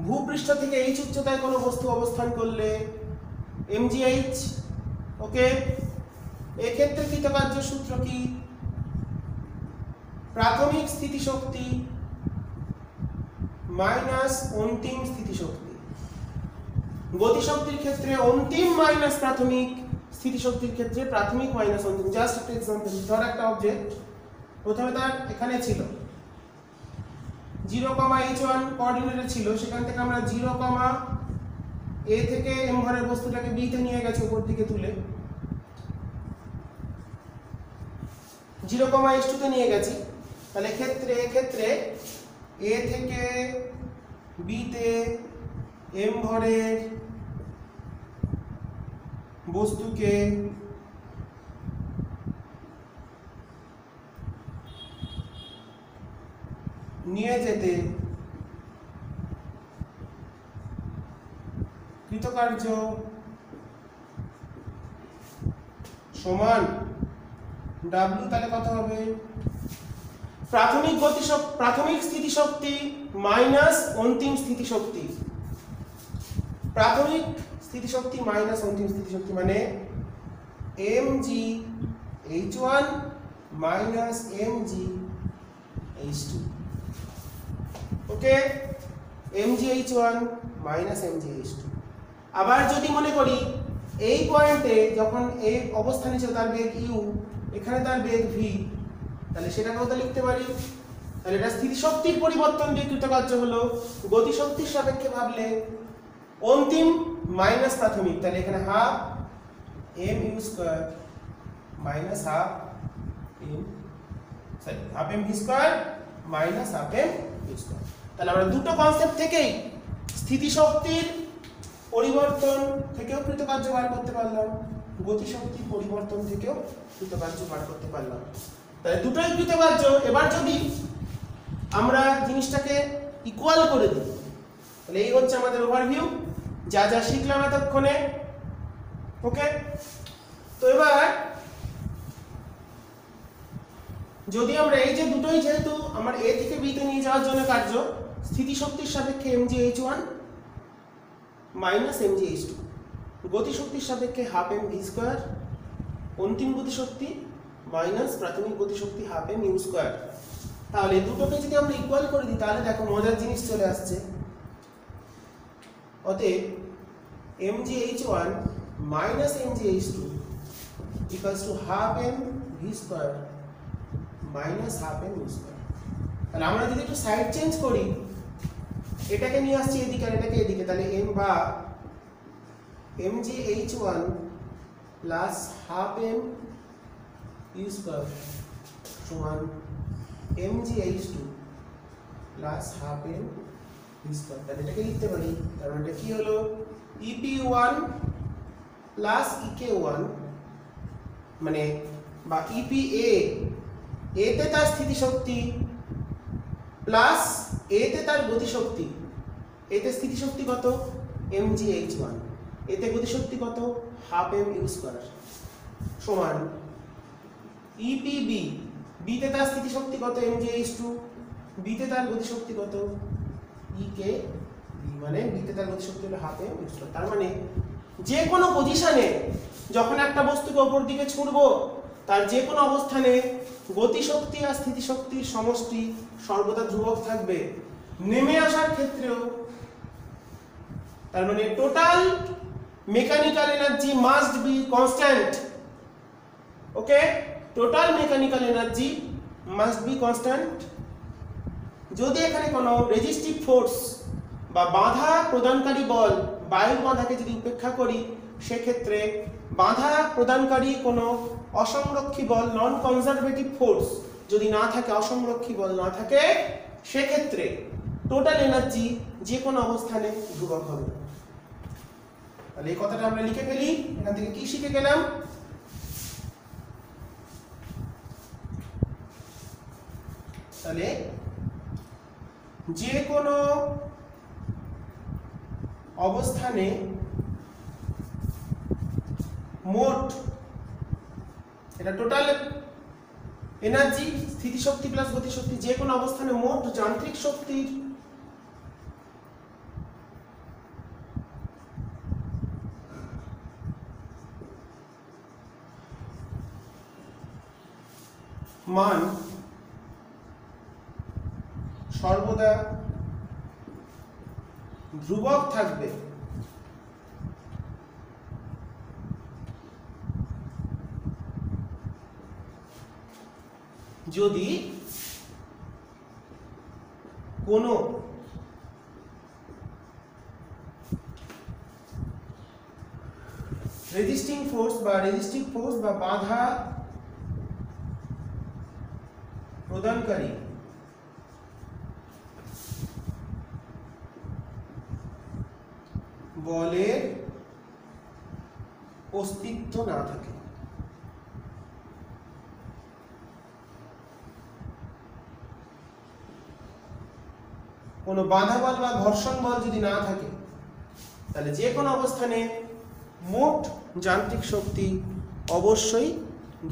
ভূপৃষ্ঠ থেকে h উচ্চতায় কোনো বস্তু অবস্থান করলে mgh। ওকে, এক্ষেত্রে কৃতকার্য সূত্র কি? প্রাথমিক স্থিতিশক্তি মাইনাস অন্তিম স্থিতিশক্তি। গতিশক্তির ক্ষেত্রে অন্তিম মাইনাস প্রাথমিক, স্থিতিশক্তির ক্ষেত্রে প্রাথমিক মাইনাস অন্তিম। জাস্ট একটা এক্সাম্পল, ধর একটা অবজেক্ট প্রথমে তার এখানে ছিল 0,h1 কোঅর্ডিনেটে ছিল, সেখান থেকে আমরা 0, a থেকে m ঘরের বস্তুটাকে b তে নিয়ে গেছি উপর দিকে তুলে, 0,h2 তে নিয়ে গেছি। তাহলে এক্ষেত্রে a থেকে b তে m ভরের বস্তুকে নিয়ে যেতে কৃতকার্য সমান W, তাহলে কত হবে? প্রাথমিক স্থিতিশক্তি মাইনাস অন্তিম স্থিতিশক্তি, প্রাথমিক স্থিতিশক্তি মাইনাস অন্তিম স্থিতিশক্তি মানে mgh1 মাইনাস mgh2। ওকে, mgh1 মাইনাস mgh2। আবার যদি মনে করি এই পয়েন্টে যখন এই অবস্থানে ছিল তার বেগ u, এখানে তার বেগ v, তাহলে সেটা কত লিখতে পারি? তাহলে এটা স্থিতিশক্তির পরিবর্তন দিয়ে কৃতকার্য হলো। গতিশক্তির সাপেক্ষে ভাবলে অন্তিম মাইনাস প্রাথমিক, তাহলে এখানে half mu square minus half m v square minus half m v square. তাহলে আমরা দুটো কনসেপ্ট থেকেই স্থিতিশক্তির পরিবর্তন থেকেও কৃতকার্য বার করতে পারলাম, গতিশক্তির পরিবর্তন থেকেও কৃতকার্য বার করতে পারলাম। তাহলে দুটোই কৃতকার্য। এবার যদি আমরা জিনিসটাকে ইকুয়াল করে দিই, তাহলে এই হচ্ছে আমাদের ওভারভিউ, যা যা শিখলাম এতক্ষণে। ওকে, তো এবার যদি আমরা এই যে দুটোই, যেহেতু আমার a থেকে b তে নিয়ে যাওয়ার জন্য কার্য, স্থিতিশক্তির সাপেক্ষে mgh1 মাইনাস mgh2, গতিশক্তির সাপেক্ষে হাফ m v স্কয়ার, অন্তিম গতিশক্তি মাইনাস প্রাথমিক গতিশক্তি হাফ m u স্কয়ার। তাহলে দুটোকে যদি আমরা ইকুয়াল করে দিই, তাহলে দেখো মজার জিনিস চলে আসছে। অতএব mgh1 minus mgh2 equals to half m v square minus half m u square. তাহলে আমরা যদি একটু সাইড চেঞ্জ করি, এটাকে নিয়ে আসছি এদিকে আর এটাকে এদিকে, তাহলে m বা mgh1 plus half m u square সমান mgh2 plus half m v square. তাহলে এটাকে লিখতে পারি, তার মানে এটা কি হলো? ep1 প্লাস ek1 মানে বা epa, a তে তার স্থিতিশক্তি প্লাস a তে তার গতিশক্তি। এতে স্থিতিশক্তি কত? mgh1, এতে গতিশক্তি কত? হাফ m u স্কয়ার সমান epb, b তে তার স্থিতিশক্তি কত? mgh2, b তে তার গতিশক্তি কত? ekb, মানে b তে তার গতিশক্তি হলো হাফ m u স্কয়ার। তার মানে যে কোনো পজিশনে যখন একটা বস্তুকে উপর দিকে ছুঁড়বো, তার যে কোনো অবস্থানে গতিশক্তি আর স্থিতিশক্তির সমষ্টি সর্বদা ধ্রুবক থাকবে। নেমে আসার ক্ষেত্রেও, তার মানে total mechanical energy must be constant. Okay, total mechanical energy must be constant. যদি এখানে কোনো রেজিস্টিভ ফোর্স বা বাধা প্রদানকারী বল, বায়ুর বাধাকে যদি উপেক্ষা করি, সেক্ষেত্রে বাধা প্রদানকারী কোনো অসংরক্ষী বল, নন কনজারভেটিভ ফোর্স যদি না থাকে, অসংরক্ষী বল না থাকে, সেক্ষেত্রে টোটাল এনার্জি যে কোনো অবস্থানে ধ্রুবক হবে। তাহলে এই কথাটা আমরা লিখে ফেলি। এখান থেকে কি শিখে গেলাম? তাহলে যে কোনো অবস্থানে মোট, এটা টোটাল এনার্জি, স্থিতিশক্তি প্লাস গতিশক্তি, যে কোনো অবস্থানে মোট যান্ত্রিক শক্তির মান সর্বদা ধ্রুবক থাকবে যদি কোনো রেজিস্টিং ফোর্স বা রেজিস্টিভ ফোর্স বা বাধা প্রদানকারী বলের অস্তিত্ব না থাকে। কোনো বাধা বল বা ঘর্ষণ বল যদি না থাকে, তাহলে যে কোনো অবস্থানে মোট যান্ত্রিক শক্তি অবশ্যই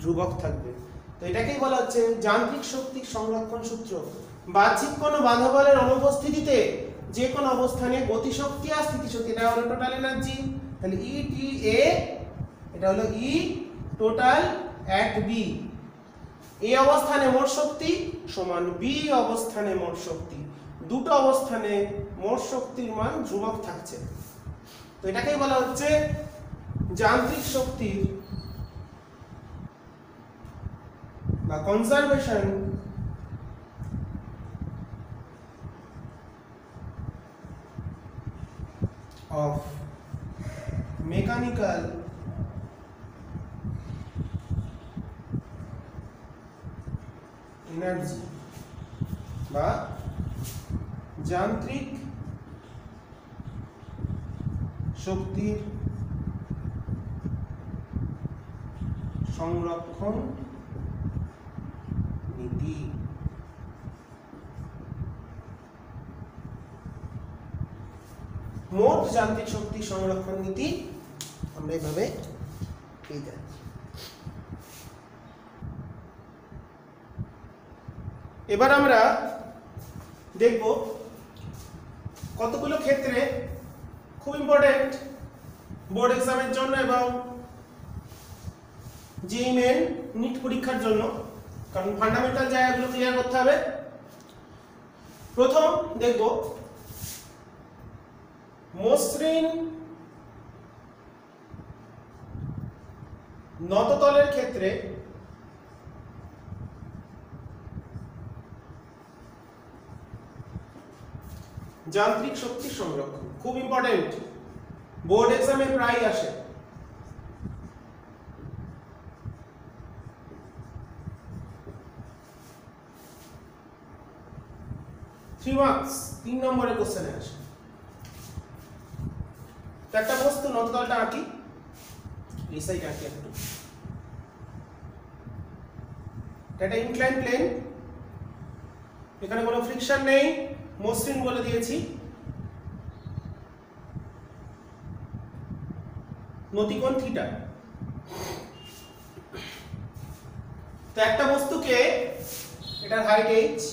ধ্রুবক থাকবে। তো এটাকেই বলা হচ্ছে যান্ত্রিক শক্তির সংরক্ষণ সূত্র। বাহ্যিক কোনো বাধা বলের অনুপস্থিতিতে যে কোনো অবস্থানে গতিশক্তি আর স্থিতিশক্তি, এটা হলো টোটাল এনার্জি, তাহলে ই টি এ, এটা হলো ই টোটাল অ্যাট বি, এ অবস্থানে মোট শক্তি সমান বি অবস্থানে মোট শক্তি, দুটো অবস্থানে মোট শক্তির মান ধ্রুবক থাকছে। তো এটাকেই বলা হচ্ছে যান্ত্রিক শক্তির বা কনজারভেশন অফ মেকানিক্যাল এনার্জি বা যান্ত্রিক শক্তির সংরক্ষণ নীতি। মোট যান্ত্রিক শক্তি সংরক্ষণ নীতি আমরা এইভাবে পেয়ে যাই। এবার আমরা দেখব কতগুলো ক্ষেত্রে খুব ইম্পর্টেন্ট বোর্ড এক্সামের জন্য এবং যেই মেন নিট পরীক্ষার জন্য, কারণ ফান্ডামেন্টাল জায়গাগুলো ক্লিয়ার করতে হবে। প্রথম দেখব মসৃণ নততলের ক্ষেত্রে যান্ত্রিক শক্তি সংরক্ষণ, খুব ইম্পর্টেন্ট, বোর্ড এক্সামে প্রায় আসে। থ্রি মার্কস 3 নম্বরের কোশ্চেনে আসে। তো একটা বস্তু নততলটা আঁকি, এই সাইড আঁকি একটু, এটা ইনক্লাইন প্লেন, এখানে কোনো ফ্রিকশন নেই, মসৃণ বলে দিয়েছি, নতিকোণ থিটা। তো একটা বস্তুকে, এটার হাইট h,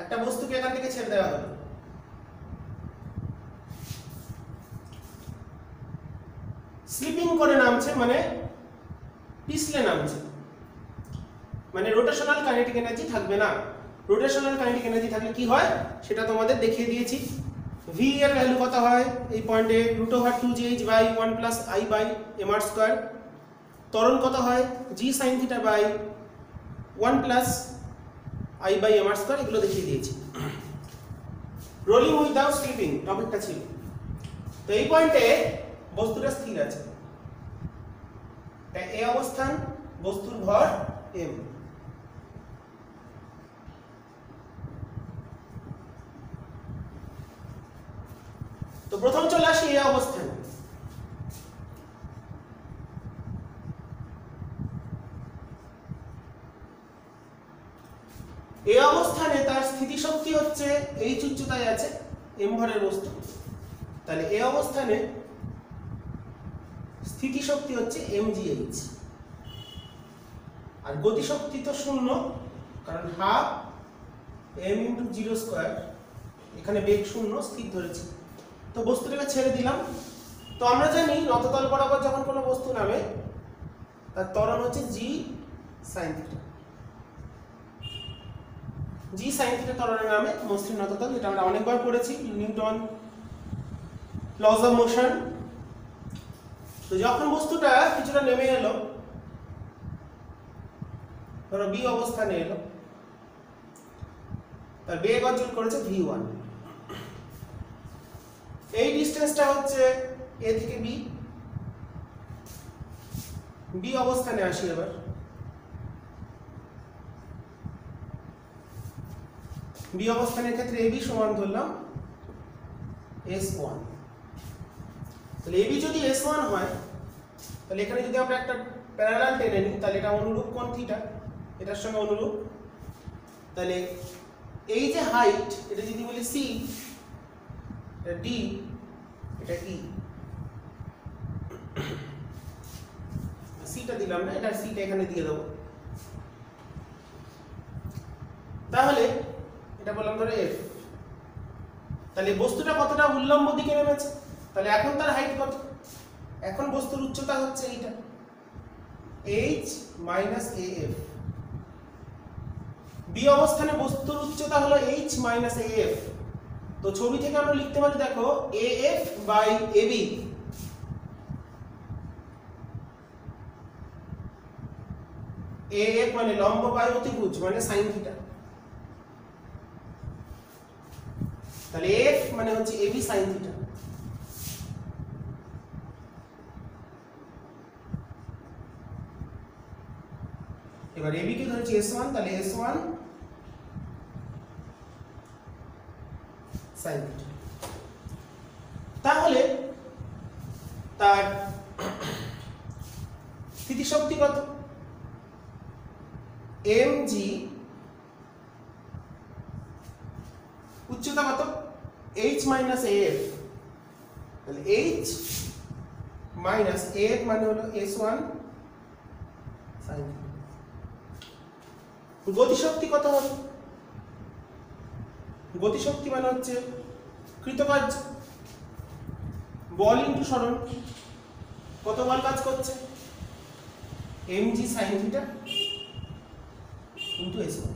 একটা বস্তুকে এখান থেকে ছেড়ে দেওয়া হলো, স্লিপিং করে নামছে, মানে পিছলে নামছে, মানে রোটেশনাল কাইনেটিক এনার্জি থাকবে না। রোটেশনাল কাইনেটিক এনার্জি থাকলে কি হয় সেটা তোমাদের দেখিয়ে দিয়েছি। v এর ভ্যালু কত হয় এই পয়েন্টে, √2gh by 1 plus i by mr square. ত্বরণ কত হয় g sin theta by 1 plus i by mr square, এগুলো দেখিয়ে দিয়েছি। রোলিং উইদাউট স্লিপিং টপিকটা ছিল। তো এই পয়েন্টে বস্তুটা স্থির আছে, তাই এই অবস্থান, বস্তুর ভর m। তো প্রথম চলে আসি এই অবস্থানে। এই অবস্থানে তার স্থিতিশক্তি হচ্ছে h উচ্চতায় আছে, m ভরের বস্তু, তাহলে এই অবস্থানে স্থিতিশক্তি হচ্ছে mgh, আর গতিশক্তি তো শূন্য, কারণ হাফ m ইন্টু 0 স্কয়ার, এখানে বেগ শূন্য, স্থির ধরেছি। তো বস্তুটাকে ছেড়ে দিলাম। তো আমরা জানি নততল বরাবর যখন কোনো বস্তু নামে তার ত্বরণ হচ্ছে g sin theta. g sin theta ত্বরণের নামে মসৃণ নততল, এটা আমরা অনেকবার পড়েছি নিউটন লস অফ মোশন। তো যখন বস্তুটা কিছুটা নেমে এলো, ধরো বি অবস্থানে এলো, তার বেগ অর্জন করেছে v1। এই ডিসটেন্সটা হচ্ছে a থেকে b। বি অবস্থানে আসি এবার। বি অবস্থানের ক্ষেত্রে ab সমান ধরলাম s1। তাহলে ab যদি s1 হয়, তাহলে এখানে যদি আমরা একটা প্যারালাল টেনে নিই, তাহলে এটা অনুরূপ কোণ থিটা, এটার সঙ্গে অনুরূপ। তাহলে এই যে হাইট, এটা যদি বলি c, এটা d, এটা e, সিটা দিলাম না, এটা সিটা এখানে দিয়ে দেবো। তাহলে এটা বললাম ধরো f। তাহলে বস্তুটা কতটা উল্লম্ব দিকে নেমেছে, তাহলে এখন তার হাইট কত? এখন বস্তুর উচ্চতা হচ্ছে এইটা h মাইনাস af। বি অবস্থানে বস্তুর উচ্চতা হলো h মাইনাস af। তো ছবি থেকে আমরা লিখতে পারি, দেখো af বাই ab। af মানে লম্ব বাই অতিভুজ মানে sin থিটা। তাহলে f মানে হচ্ছে ab sin থিটা। এবার ab কে ধরেছি s1, তাহলে s1 sin থিটা। তাহলে তার স্থিতিশক্তি কত? mg, উচ্চতা কত? h minus af। তাহলে h মাইনাস af মানে হলো s1 sin থিটা। গতিশক্তি কত হবে? গতিশক্তি মানে হচ্ছে কৃতকার্য, বল ইনটু সরণ। কত বল কাজ করছে? mg sin theta into s1।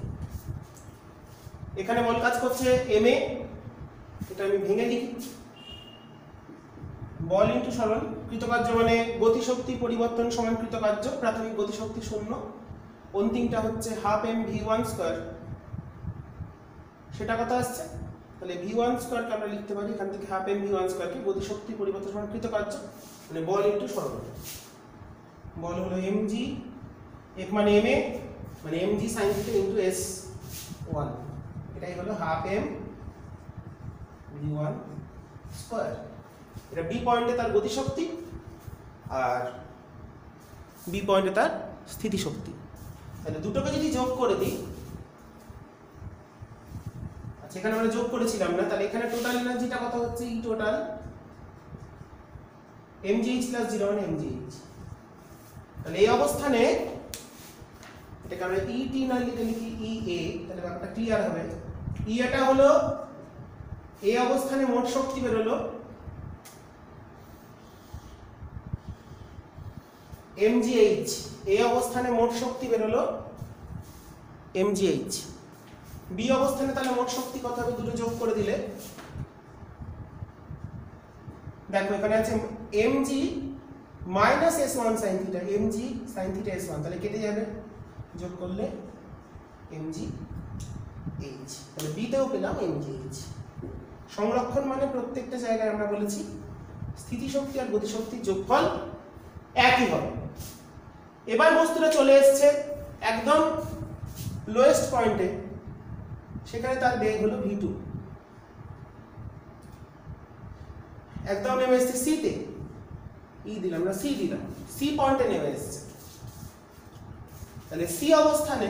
এখানে বল কাজ করছে ma, এটা আমি ভেঙে লিখি, বল ইনটু সরণ। কৃতকার্য মানে গতিশক্তি পরিবর্তন সমান কৃতকার্য। প্রাথমিক গতিশক্তি শূন্য, অন্তিমটা হচ্ছে হাফ m v1 স্কয়ার। সেটা কত আসছে? তাহলে v1 স্কয়ারকে আমরা লিখতে পারি এখান থেকে হাফ m v1 স্কয়ারকে গতিশক্তি পরিবর্তন সমান কৃতকার্য মানে বল ইনটু সরণ। বল হলো mg, f মানে ma মানে mg sin theta into s1, এটাই হলো হাফ m v1 স্কয়ার। এটা বি পয়েন্টে তার গতিশক্তি আর বি পয়েন্টে তার স্থিতিশক্তি। তাহলে দুটোকে যদি যোগ করে দিই, আচ্ছা এখানে আমরা যোগ করেছিলাম না, তাহলে এখানে টোটাল এনার্জিটা কত হচ্ছে? ই টোটাল mgh প্লাস 0 মানে mgh। তাহলে এই অবস্থানে এটাকে আমরা et না লিখে লিখি ea, তাহলে ব্যাপারটা ক্লিয়ার হবে। এটা হলো এই অবস্থানে মোট শক্তি বেরোলো mgh, এই অবস্থানে মোট শক্তি বেরোলো mgh। বি অবস্থানে তাহলে মোট শক্তি কত হবে? দুটো যোগ করে দিলে দেখো এখানে আছে mg minus s1 sin theta, mg sin theta s1, তাহলে কেটে যাবে, যোগ করলে mgh। তাহলে বি তেও পেলাম mgh। সংরক্ষণ মানে প্রত্যেকটা জায়গায় আমরা বলেছি স্থিতিশক্তি আর গতিশক্তির যোগফল একই হবে। এবার বস্তুটা চলে এসেছে একদম লোয়েস্ট পয়েন্টে, সেখানে তার বেগ হলো v2। একদম নেমে এসেছে সি তে, ই দিলাম না সি দিলাম, সি পয়েন্টে নেমে এসেছে। তাহলে সি অবস্থানে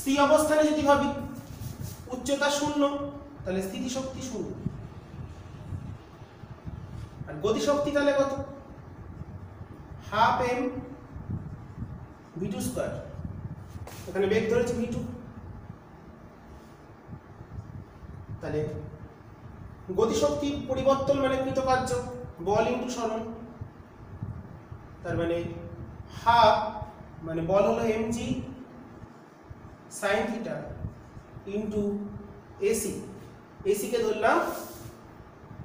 সি অবস্থানে যদি ভাবি উচ্চতা 0 তাহলে স্থিতি শক্তি 0, আর গতি শক্তি তাহলে কত, হাফ এম v2 স্কয়ার, এখানে বেগ ধরেছি v2, তাহলে গতি শক্তি পরিবর্তন মানে কৃতকার্য বল ইনটু সরণ, তার মানে হাফ মানে বল হলো mg sin theta into AC, AC কে ধরলাম,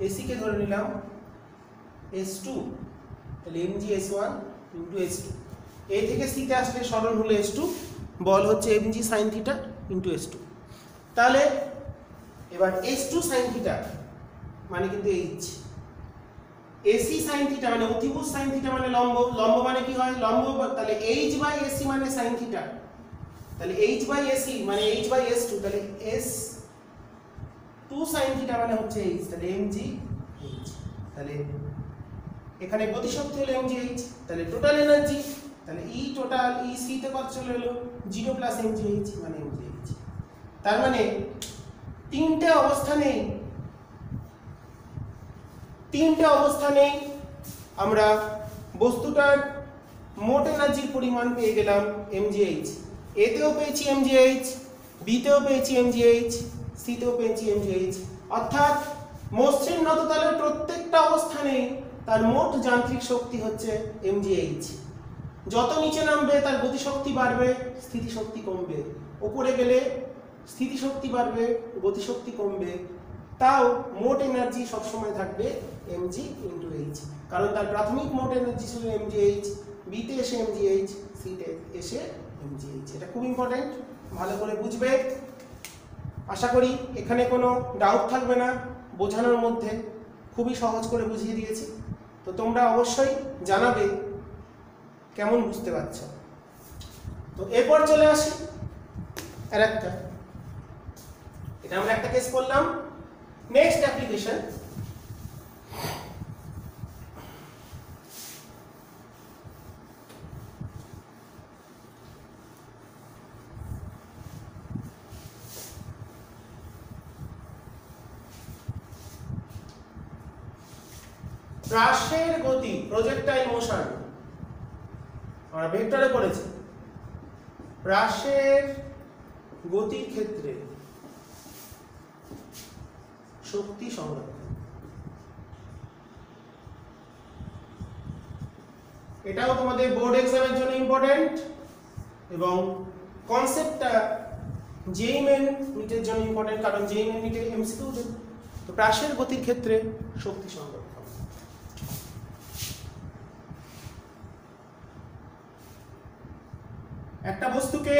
এসি কে ধরে নিলাম s2, তাহলে mg s1 ইনটু s2, a থেকে c তে আসলে সরণ হলো s2, বল হচ্ছে mg sin theta into s2। তাহলে এবার s2 sin থিটা মানে কিন্তু h, ac sin থিটা মানে অতিভুজ sin থিটা মানে লম্ব, লম্ব মানে কি হয় লম্ব, তাহলে h বাই ac মানে sin থিটা, তাহলে h বাই ac মানে h বাই s2, তাহলে s2 sin থিটা মানে হচ্ছে h, তাহলে mg h, তাহলে এখানে গতি শক্তি হলো mg h, তাহলে টোটাল এনার্জি, তাহলে e টোটাল e c তে কত চলে এলো 0 প্লাস mg h মানে mg h। তার মানে তিনটে অবস্থানে আমরা বস্তুটার মোট এনার্জির পরিমাণ পেয়ে গেলাম mgh, a তেও পেয়েছি mgh, b তেও পেয়েছি mgh, c তেও পেয়েছি mgh, অর্থাৎ মসৃণ নততলের প্রত্যেকটা অবস্থানে তার মোট যান্ত্রিক শক্তি হচ্ছে mgh। যত নিচে নামবে তার গতি শক্তি বাড়বে, স্থিতি শক্তি কমবে, উপরে গেলে স্থিতি শক্তি বাড়বে, গতি শক্তি কমবে, তাও মোট এনার্জি সবসময় থাকবে mg ইনটু h, কারণ তার প্রাথমিক মোট এনার্জি ছিল mgh, b তে এসে mgh, c তে এসে mgh। এটা খুব ইম্পর্টেন্ট, ভালো করে বুঝবে। আশা করি এখানে কোনো ডাউট থাকবে না, বোঝানোর মধ্যে খুবই সহজ করে বুঝিয়ে দিয়েছি। তো তোমরা অবশ্যই জানাবে কেমন বুঝতে পারছো। তো এরপর চলে আসি আরেকটা, এটা আমরা একটা কেস করলাম। নেক্সট অ্যাপ্লিকেশন, প্রাসের গতি প্রজেক্টাইল মোশন, আমরা ভেক্টরে পড়েছি। প্রাসের গতির ক্ষেত্রে শক্তি সংরক্ষণ, এটাও তোমাদের বোর্ড এক্সামের জন্য ইম্পর্টেন্ট এবং কনসেপ্টটা যেই মেন মিটের জন্য ইম্পর্টেন্ট, কারণ যেই মেন মিটে এমসিকিউ দেবে। তো প্রাসের গতির ক্ষেত্রে শক্তি সংরক্ষণ, একটা বস্তুকে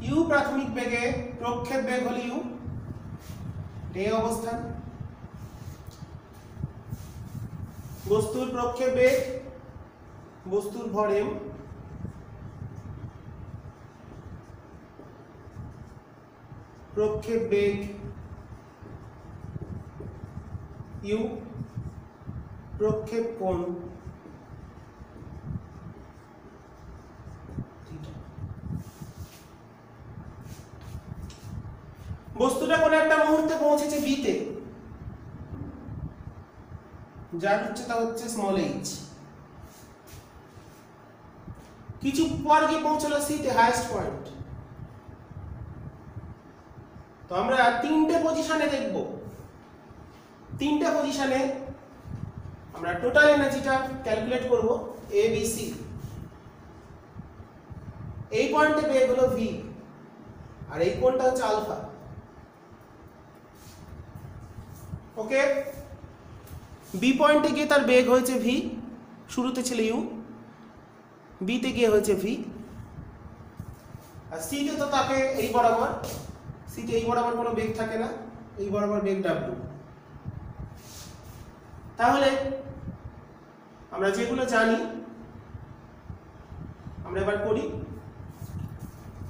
ইউ প্রাথমিক বেগে, প্রক্ষেপ বেগ হল ইউ, এই অবস্থান, বস্তুর প্রক্ষেপ বেগ, বস্তুর ভর m, প্রক্ষেপ বেগ ইউ, প্রক্ষেপ কোণ থিটা। বস্তুটা কোনো একটা মুহূর্তে পৌঁছেছে বি তে, যার উচ্চতা হচ্ছে স্মল h, কিছু পর গিয়ে পৌঁছলো সি তে, হাইয়েস্ট পয়েন্ট। তো আমরা তিনটে পজিশনে দেখব, তিনটে পজিশনে আমরা টোটাল এনার্জিটা ক্যালকুলেট করব এ বি সি। এই পয়েন্টে বেগ হলো ভি, আর এই কোণটা হচ্ছে আলফা। ওকে, বি পয়েন্টে গিয়ে তার বেগ হয়েছে ভি, শুরুতে ছিল ইউ, বি তে গিয়ে হয়েছে ভি, আর সি তে তো তাকে এই বরাবর, সি তে এই বরাবর কোনো বেগ থাকে না, এই বরাবর বেগ ডাব্লিউ। তাহলে আমরা যেগুলো জানি আমরা এবার করি।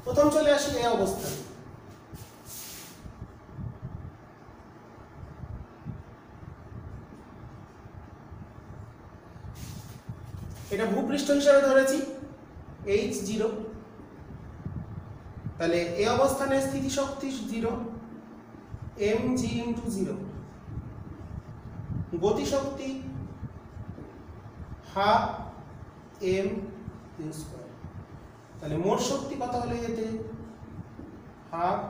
প্রথম চলে আসি এই অবস্থায়, এটা ভূপৃষ্ঠ হিসাবে ধরেছি h0, তাহলে এই অবস্থানে স্থিতিশক্তি 0 mg ইনটু 0, গতিশক্তি হাফ m u স্কয়ার। তাহলে মোট শক্তি কত হলো এতে? Half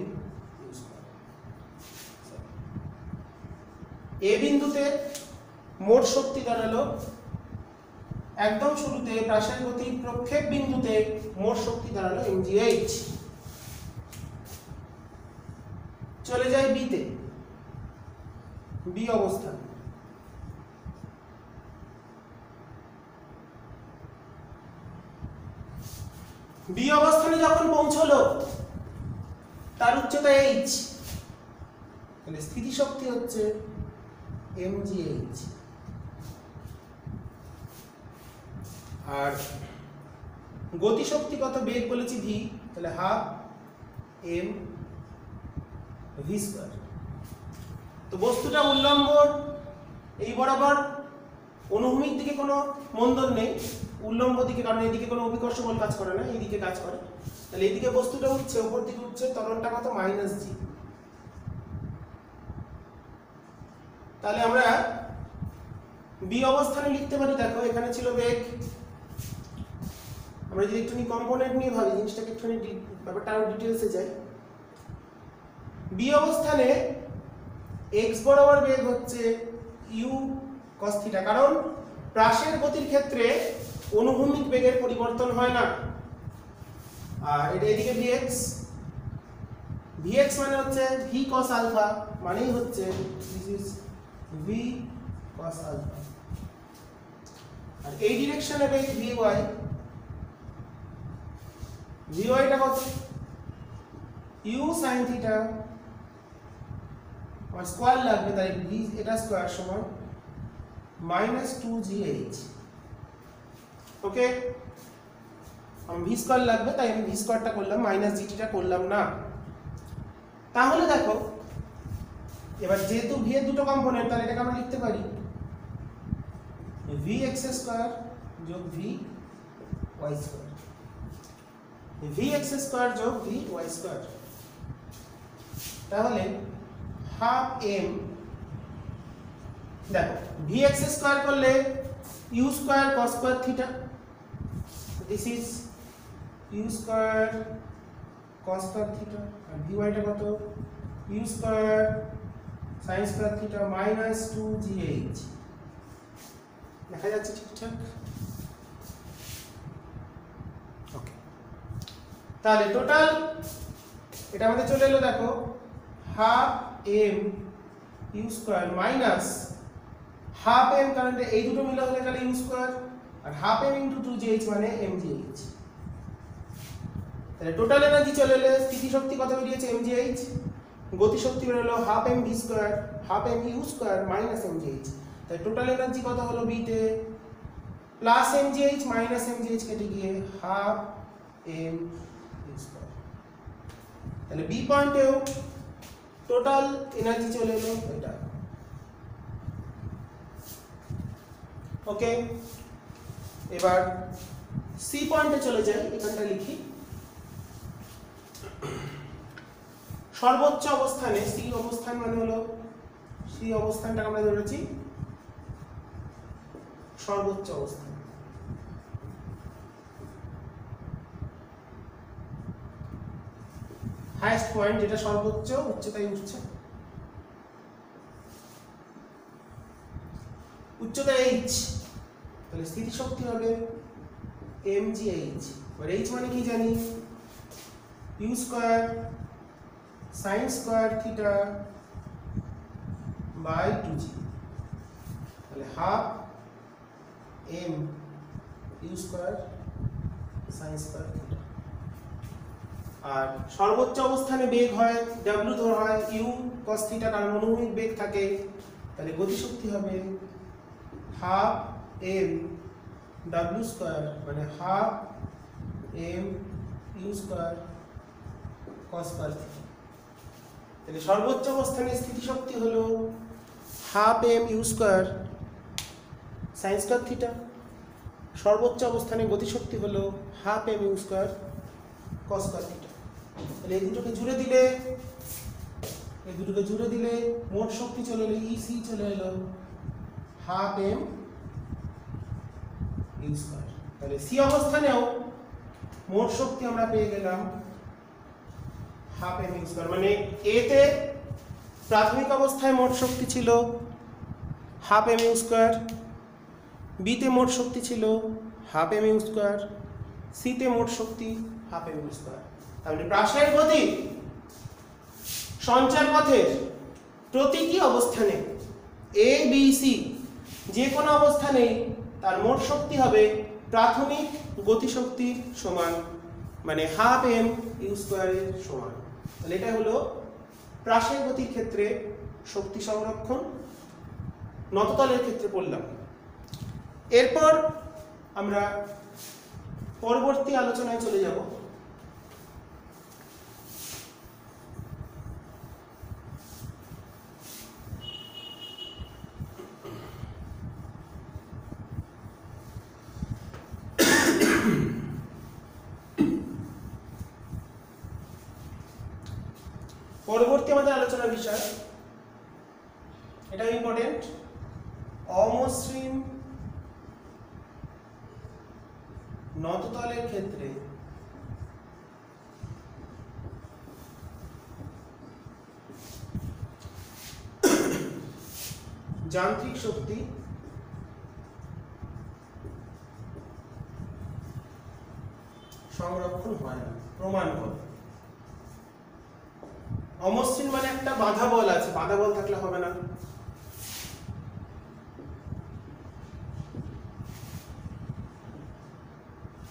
m u square. A বিন্দুতে মোট শক্তি দাঁড়ালো, একদম শুরুতে প্রাসের গতির প্রক্ষেপ বিন্দুতে মোট শক্তি দাঁড়ালো mgh। চলে যায় বিতে, বি অবস্থান। বি অবস্থানে যখন পৌঁছলো তার উচ্চতা h, তাহলে স্থিতিশক্তি হচ্ছে mgh। আর গতিশক্তি কত? বেগ বলেছি v, তাহলে হাফ m v স্কয়ার। তো বস্তুটা উল্লম্ব এই বরাবর, অনুভূমিক দিকে কোনো মন্দন নেই, উল্লম্ব দিকে, কারণ এদিকে কোনো অভিকর্ষ বল কাজ করে না, এইদিকে কাজ করে। তাহলে এইদিকে বস্তুটা উঠছে, উপর দিকে উঠছে, ত্বরণটা কত? মাইনাস জি। তাহলে আমরা বি অবস্থানে লিখতে পারি, দেখো এখানে ছিল বেগ, আমরা যদি একটুখানি কম্পোনেন্ট নিয়ে ভাবি, জিনিসটাকে একটুখানি ব্যাপারটা আরো ডিটেলসে যাই। বি অবস্থানে x বরাবর বেগ হচ্ছে u cos θ, কারণ প্রাসের গতির ক্ষেত্রে অনুভূমিক বেগের পরিবর্তন হয় না। আর এটা এদিকে vx, vx মানে হচ্ছে v cos আলফা, মানেই হচ্ছে this is v cos alpha. আর এই ডিরেকশনে বেগ vy, vy টা কত? u sin θ, আর স্কয়ার লাগবে, তাই v এটা স্কয়ার সমান -2gh। ওকে, আমি v স্কয়ার লাগবে, তাই আমি v স্কয়ারটা করলাম, -gt টা করলাম না। তাহলে দেখো এবার যেহেতু v এর দুটো কম্পোনেন্ট, তাহলে এটাকে আমরা লিখতে পারি vx স্কয়ার যোগ vy স্কয়ার, vx স্কয়ার যোগ vy স্কয়ার। তাহলে হাফ m, দেখো vx স্কয়ার করলে u square cos square theta, this is u square cos square theta, আর vy টা কত? u square sin square theta -2gh। দেখা যাচ্ছে ঠিকঠাক? ওকে, তাহলে টোটাল এটা আমাদের চলে এলো, দেখো half m u square minus half m, কারণ এই দুটো মিলে হলে তাহলে u স্কয়ার, আর হাফ m ইনটু 2gh মানে mgh। তাহলে টোটাল এনার্জি চলে এলো, স্থিতিশক্তি কত বেরিয়েছে? mgh। গতিশক্তি বের হলো half m v square, half m u square minus mgh। তাই টোটাল এনার্জি কত হলো b তে? প্লাস mgh মাইনাস mgh কেটে গিয়ে হাফ m u স্কয়ার। তাহলে বি পয়েন্টেও টোটাল এনার্জি চলে এলো এটা। ওকে, এবার সি পয়েন্টে চলে যাই, এখানটা লিখি। সর্বোচ্চ অবস্থানে সি অবস্থান মানে হলো, সি অবস্থানটা আমরা ধরেছি সর্বোচ্চ অবস্থান। হাইয়েস্ট পয়েন্ট, যেটা সর্বোচ্চ উচ্চতায় উঠছে, উচ্চতা h, তাহলে স্থিতিশক্তি হবে mgh। আর h মানে কি জানি? u square sin square theta by 2g, তাহলে half m u square sin square theta. আর সর্বোচ্চ অবস্থানে বেগ হয় w, ধরা হয় u cos θ, কারণ অনুভূমিক বেগ থাকে, তাহলে গতিশক্তি হবে হাফ m w স্কয়ার, মানে half m u square cos square theta. তাহলে সর্বোচ্চ অবস্থানে স্থিতিশক্তি হলো half m u square sine square theta. সর্বোচ্চ অবস্থানে গতিশক্তি হলো half m u square cos square theta. তাহলে এই দুটোকে জুড়ে দিলে মোট শক্তি চলে এলো ইসি চলে এলো হাফ এম ইউ স্কয়ার। তাহলে সি অবস্থানেও মোট শক্তি আমরা পেয়ে গেলাম হাফ এম ইউ স্কয়ার। মানে এতে প্রাথমিক অবস্থায় মোট শক্তি ছিল হাফ এম ইউ স্কয়ার, বিতে মোট শক্তি ছিল হাফ এম ইউ স্কয়ার, সিতে মোট শক্তি হাফ এম ইউ স্কয়ার। তাহলে প্রাসায়ের গতি সঞ্চার পথের প্রতিটি অবস্থানে এ বি সি যে কোনো অবস্থানেই তার মোট শক্তি হবে প্রাথমিক গতিশক্তির সমান, মানে হাফ এম ইউ স্কয়ারের সমান। তাহলে এটা হলো প্রাসায় গতির ক্ষেত্রে শক্তি সংরক্ষণ, নততলের ক্ষেত্রে পড়লাম। এরপর আমরা পরবর্তী আলোচনায় চলে যাব। পরবর্তী আমাদের আলোচনার বিষয়, এটা ইম্পর্টেন্ট, অমসৃণ নততলের ক্ষেত্রে যান্ত্রিক শক্তি সংরক্ষণ হয় না, প্রমাণ করে। অমসৃণ মানে একটা বাধা বল আছে, বাধা বল থাকলে হবে না।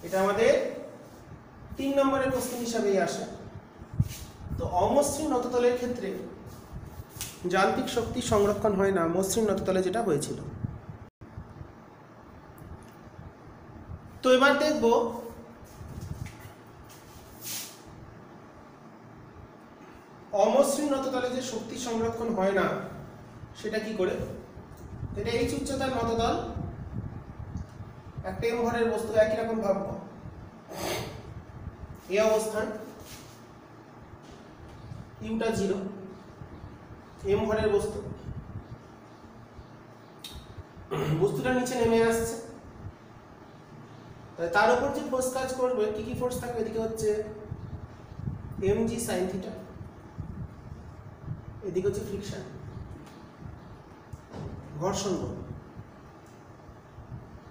এটা আমাদের 3 নম্বরের প্রশ্ন হিসাবেই আসে। তো অমসৃণ নততলের ক্ষেত্রে যান্ত্রিক শক্তি সংরক্ষণ হয় না, মসৃণ নততলে যেটা হয়েছিল। তো এবার দেখব অমসৃণ নততলে যে শক্তি সংরক্ষণ হয় না সেটা কি করে। এটা এইচ উচ্চতার নততল, একটা এম ভরের বস্তু, একই রকম ভাবব। এই অবস্থান ইউটা 0, এম ভরের বস্তু, বস্তুটা নিচে নেমে আসছে। তার উপর যে ফোর্স কাজ করবে, কি কি ফোর্স থাকবে, এদিকে হচ্ছে mg sin থিটা, এদিকে হচ্ছে ফ্রিকশন, ঘর্ষণ বল,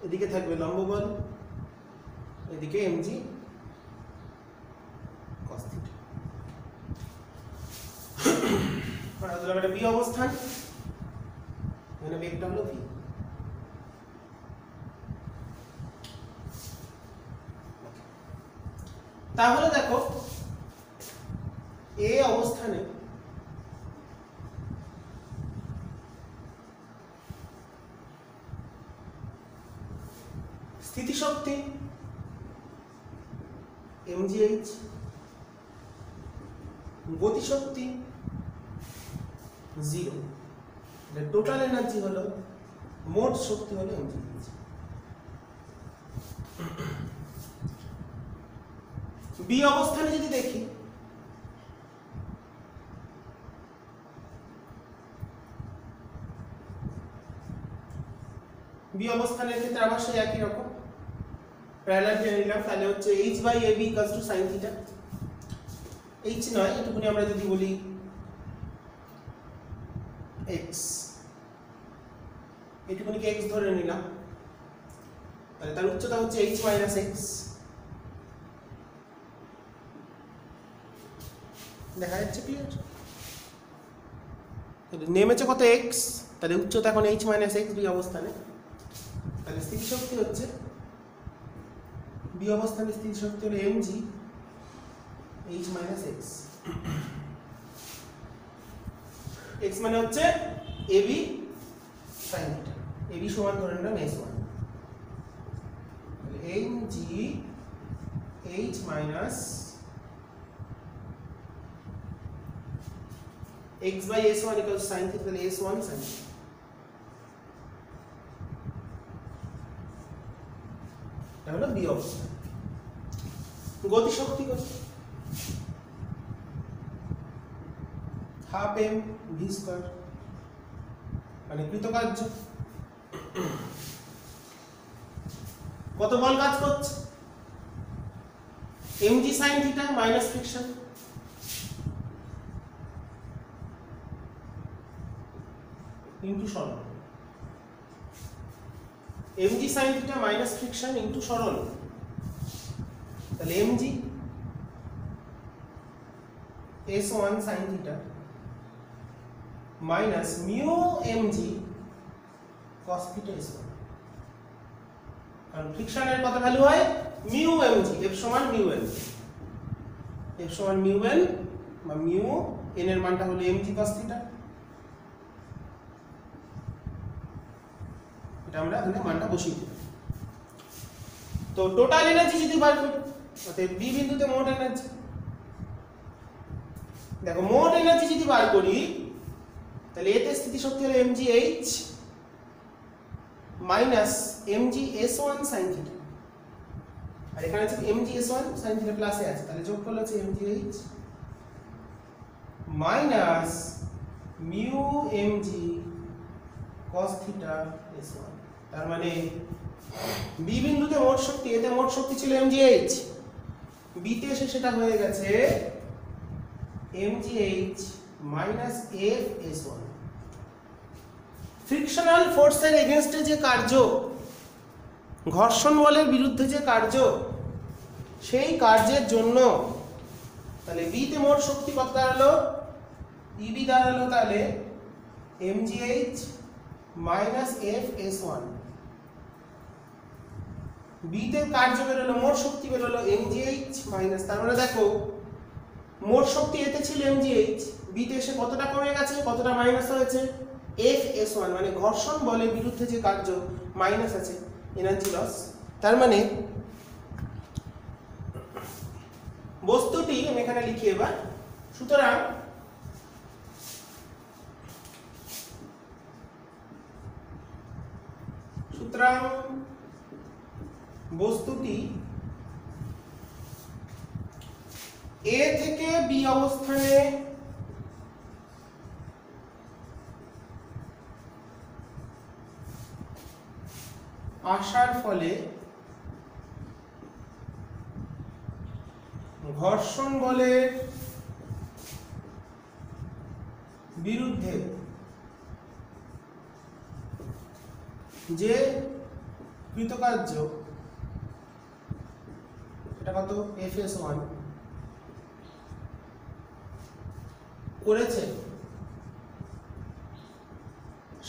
এদিকে থাকবে লম্ব বল, এদিকে mg cos থিটা। এটা বি অবস্থান, মানে বেগটা হলো ভি। তাহলে দেখো এ অবস্থানে স্থিতিশক্তি mgh, গতিশক্তি 0, টোটাল এনার্জি হলো, মোট শক্তি হলো mgh। বি অবস্থানে যদি দেখি, বি অবস্থানের ক্ষেত্রে আবার সেই একই রকম প্যারালাল টেনে নিলাম। তাহলে হচ্ছে h/ab = sin থিটা। h নয়, এটুকুনি আমরা যদি বলি x, এটুকুনিকে x ধরে নিলাম, তাহলে তার উচ্চতা হচ্ছে h - x। দেখা যাচ্ছে ক্লিয়ার? নেমেছে কত x, তাহলে উচ্চতা এখন h - x বি অবস্থানে। তাহলে স্থিতিশক্তি হচ্ছে, বি অবস্থানে স্থিতিশক্তি হলো mg h - x। x মানে হচ্ছে ab sin থিটা, ab সমান ধরে নিলাম s1, তাহলে mg h - x/s1 = sin theta, তাহলে s1 sin থিটা। এটা হলো বি অবস্থা। গতিশক্তি কত? হাফ এম ভি স্কয়ার, মানে কৃতকার্য। কত বল কাজ করছে? mg sin theta minus friction into সরণ। mg sin theta minus friction into সরণ, তাহলে mg s1 sin theta minus mu mg cos theta s1, কারণ ফ্রিকশনের কত ভ্যালু হয়? মিউ mg, f সমান মিউ n, f সমান মিউ n বা mu n এর মানটা হলো mg cos থিটা। এটা আমরা এখানে মানটা বসিয়ে দিই। তো টোটাল এনার্জি যদি বার করি, অর্থাৎ বি বিন্দুতে মোট এনার্জি, দেখো মোট এনার্জি যদি বার করি তাহলে এতে স্থিতিশক্তি হলো mgh minus mg_s1 sin theta, আর এখানে আছে mg_s1 sin থিটা প্লাসে আছে, তাহলে যোগ করলে আছে mgh minus mu mg cos theta s1। তার মানে বি বিন্দুতে মোট শক্তি, এতে মোট শক্তি ছিল mgh, বি তে এসে সেটা হয়ে গেছে mgh minus f s1। Frictional ফোর্সের এগেইনস্টে যে কার্য, ঘর্ষণ বলের বিরুদ্ধে যে কার্য, সেই কার্যের জন্য তাহলে বি তে মোট শক্তি কত দাঁড়ালো? ইবি দাঁড়ালো তাহলে mgh minus f s1। B তে কার্য বেরোলো, মোট শক্তি বেরোলো mgh মাইনাস, তার মানে দেখো মোট শক্তি এতে ছিল mgh, বি তে এসে কতটা কমে গেছে, কতটা মাইনাস হয়েছে? f s1, মানে ঘর্ষণ বলের বিরুদ্ধে যে কার্য মাইনাস আছে, এনার্জি লস। তার মানে বস্তুটি আমি এখানে লিখি এবার, সুতরাং বস্তুটি এ থেকে বি অবস্থানে আসার ফলে ঘর্ষণ বলের বিরুদ্ধে যে কৃতকার্য, এটা কত? fs1 করেছে,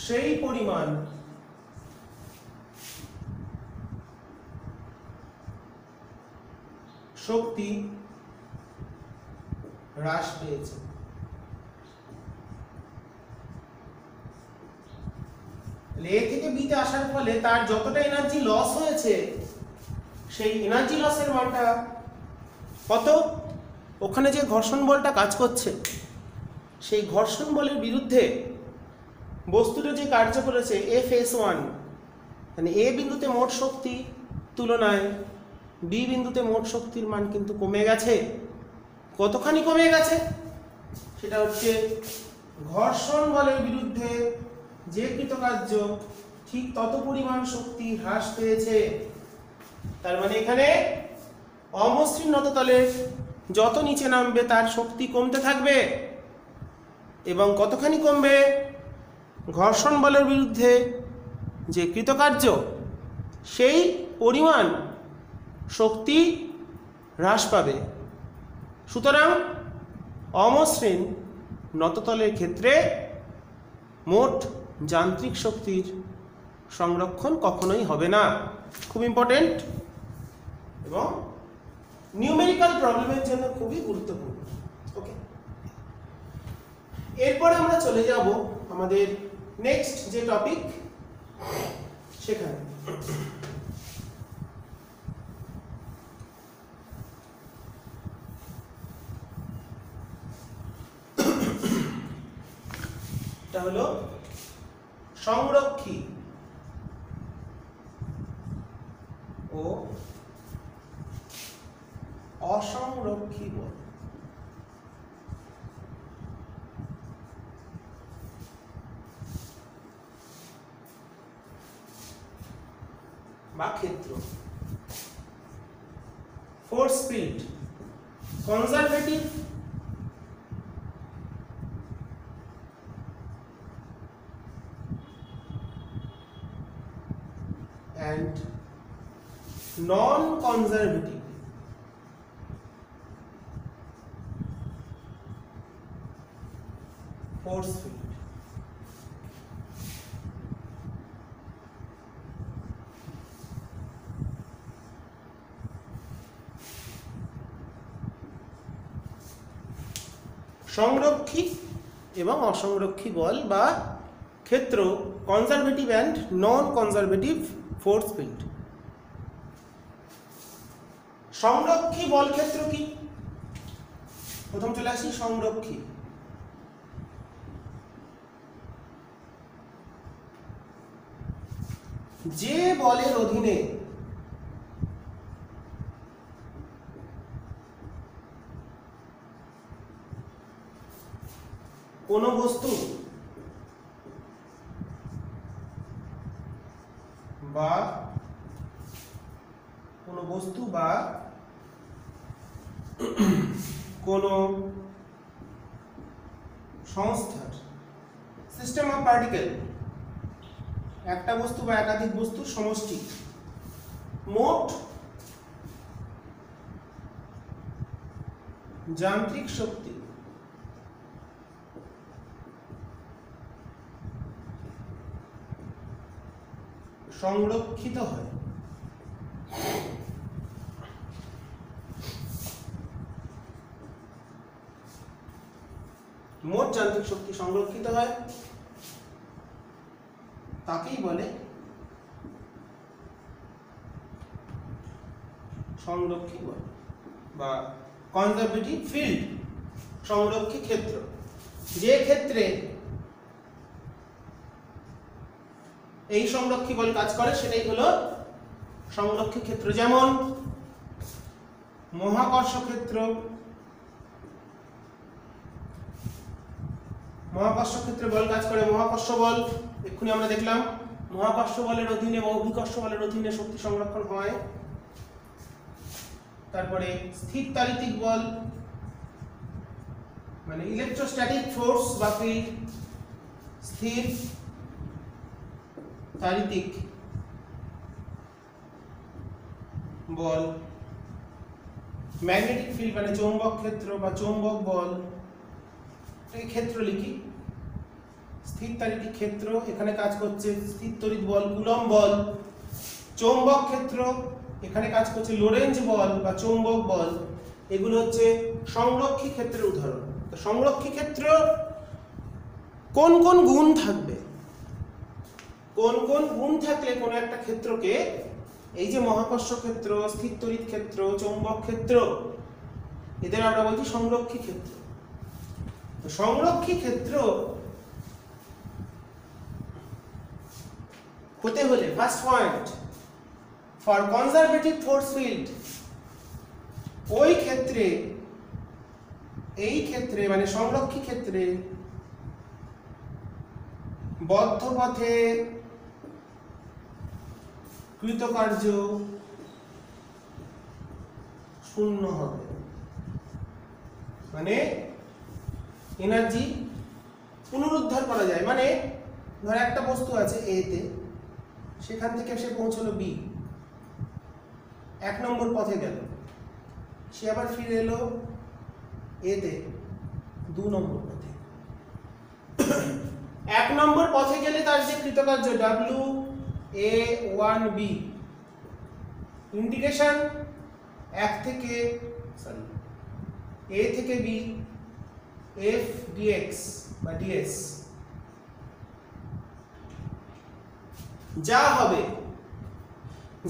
সেই পরিমাণ শক্তি হ্রাস পেয়েছে। এ থেকে বিতে আসার ফলে তার যতটা এনার্জি লস হয়েছে, সেই এনার্জি লসের মানটা কত? ওখানে যে ঘর্ষণ বলটা কাজ করছে, সেই ঘর্ষণ বলের বিরুদ্ধে বস্তুটা যে কার্য করেছে fs1, মানে এ বিন্দুতে মোট শক্তি তুলনায় বি বিন্দুতে মোট শক্তির মান কিন্তু কমে গেছে। কতখানি কমে গেছে? সেটা হচ্ছে ঘর্ষণ বলের বিরুদ্ধে যে কৃতকার্য, ঠিক তত পরিমাণ শক্তি হ্রাস পেয়েছে। তার মানে এখানে অমসৃণ নততলের যত নিচে নামবে তার শক্তি কমতে থাকবে, এবং কতখানি কমবে? ঘর্ষণ বলের বিরুদ্ধে যে কৃতকার্য, সেই পরিমাণ শক্তি হ্রাস পাবে। সুতরাং অমসৃণ নততলের ক্ষেত্রে মোট যান্ত্রিক শক্তির সংরক্ষণ কখনোই হবে না। খুব ইম্পর্টেন্ট এবং নিউমেরিক্যাল প্রবলেমের জন্য খুবই গুরুত্বপূর্ণ। ওকে, এরপরে আমরা চলে যাব আমাদের নেক্সট যে টপিক সেখানে। এটা হলো সংরক্ষী ও অসংরক্ষী বল। বা ক্ষেত্র। Force field conservative and non-conservative force field. সংরক্ষী এবং অসংরক্ষী বল বা ক্ষেত্র, কনজারভেটিভ and non conservative force field. সংরক্ষী বল ক্ষেত্র কি? প্রথম চলে আসি সংরক্ষী। যে বলের অধীনে কোন বস্তু বা কোন সংস্থার সিস্টেম অফ পার্টিকেল, একটা বস্তু বা একাধিক বস্তুর সমষ্টি মোট যান্ত্রিক শক্তি সংরক্ষিত হয়। মোট যান্ত্রিক শক্তি সংরক্ষিত হয় তাকেই বলে সংরক্ষী বল বা কনজারভেটিভ ফিল্ড, সংরক্ষী ক্ষেত্র। যে ক্ষেত্রে এই সংরক্ষী বল কাজ করে সেটাই হলো সংরক্ষী ক্ষেত্র। যেমন মহাকর্ষ ক্ষেত্র, মহাকর্ষ ক্ষেত্রে বল কাজ করে মহাকর্ষ বল, এক্ষুনি আমরা দেখলাম মহাকর্ষ বলের অধীনে বা অভিকর্ষ বলের অধীনে শক্তি সংরক্ষণ হয়। তারপরে স্থির তাড়িতিক বল মানে ইলেকট্রোস্ট্যাটিক ফোর্স বা ফিল্ড, স্থির তাড়িতিক বল। ম্যাগনেটিক ফিল্ড মানে চৌম্বক ক্ষেত্র বা চৌম্বক বল, এই ক্ষেত্র লিখি। স্থির তাড়িতিক ক্ষেত্র, এখানে কাজ করছে স্থির তড়িৎ বল কুলম্ব বল। চৌম্বক ক্ষেত্র, এখানে কাজ করছে লোরেঞ্জ বল বা চৌম্বক বল। এগুলো হচ্ছে সংরক্ষী ক্ষেত্রের উদাহরণ। তো সংরক্ষী ক্ষেত্র কোন কোন গুণ থাকবে, কোন কোন গুণ থাকলে কোন একটা ক্ষেত্রকে, এই যে মহাকর্ষ ক্ষেত্র, স্থির তড়িৎ ক্ষেত্র, চৌম্বক ক্ষেত্র, এদের আমরা বলছি সংরক্ষী ক্ষেত্র। তো সংরক্ষী ক্ষেত্র হতে হলে first point for conservative force field, ওই ক্ষেত্রে, এই ক্ষেত্রে মানে সংরক্ষী ক্ষেত্রে বদ্ধ পথে কৃতকার্য শূন্য হবে, মানে এনার্জি পুনরুদ্ধার করা যায়। মানে ধর একটা বস্তু আছে এ তে, সেখান থেকে সে পৌঁছলো বি, 1 নম্বর পথে গেল, সে আবার ফিরে এলো এ তে 2 নম্বর পথে। 1 নম্বর পথে গেলে তার যে কৃতকার্য WA1B, ইন্টিগ্রেশন A থেকে B f dx বা ds, যা হবে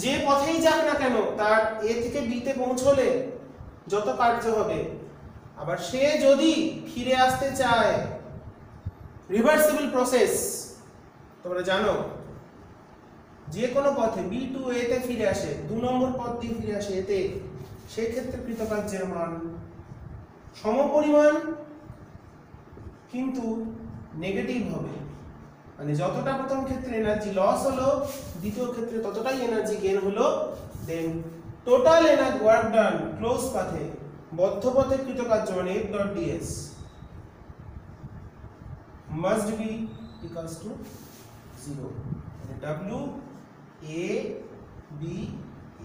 যে পথেই যাক না কেন তার A থেকে B তে পৌঁছলে যত কার্য হবে, আবার সে যদি ফিরে আসতে চায়, রিভার্সিবল প্রসেস, তোমরা জানো যে কোনো পথে B টু A তে ফিরে আসে, 2 নম্বর পথ দিয়ে ফিরে আসে এতে, সেই ক্ষেত্রে কৃতকার্যের মান সমপরিমাণ কিন্তু নেগেটিভ হবে, মানে যতটা প্রথম ক্ষেত্রে এনার্জি লস হলো দ্বিতীয় ক্ষেত্রে ততটাই এনার্জি গেইন হলো। Then total energy work done close পাথে বদ্ধ পথে কৃতকার্য মানে F.ds must be equals to 0, W A B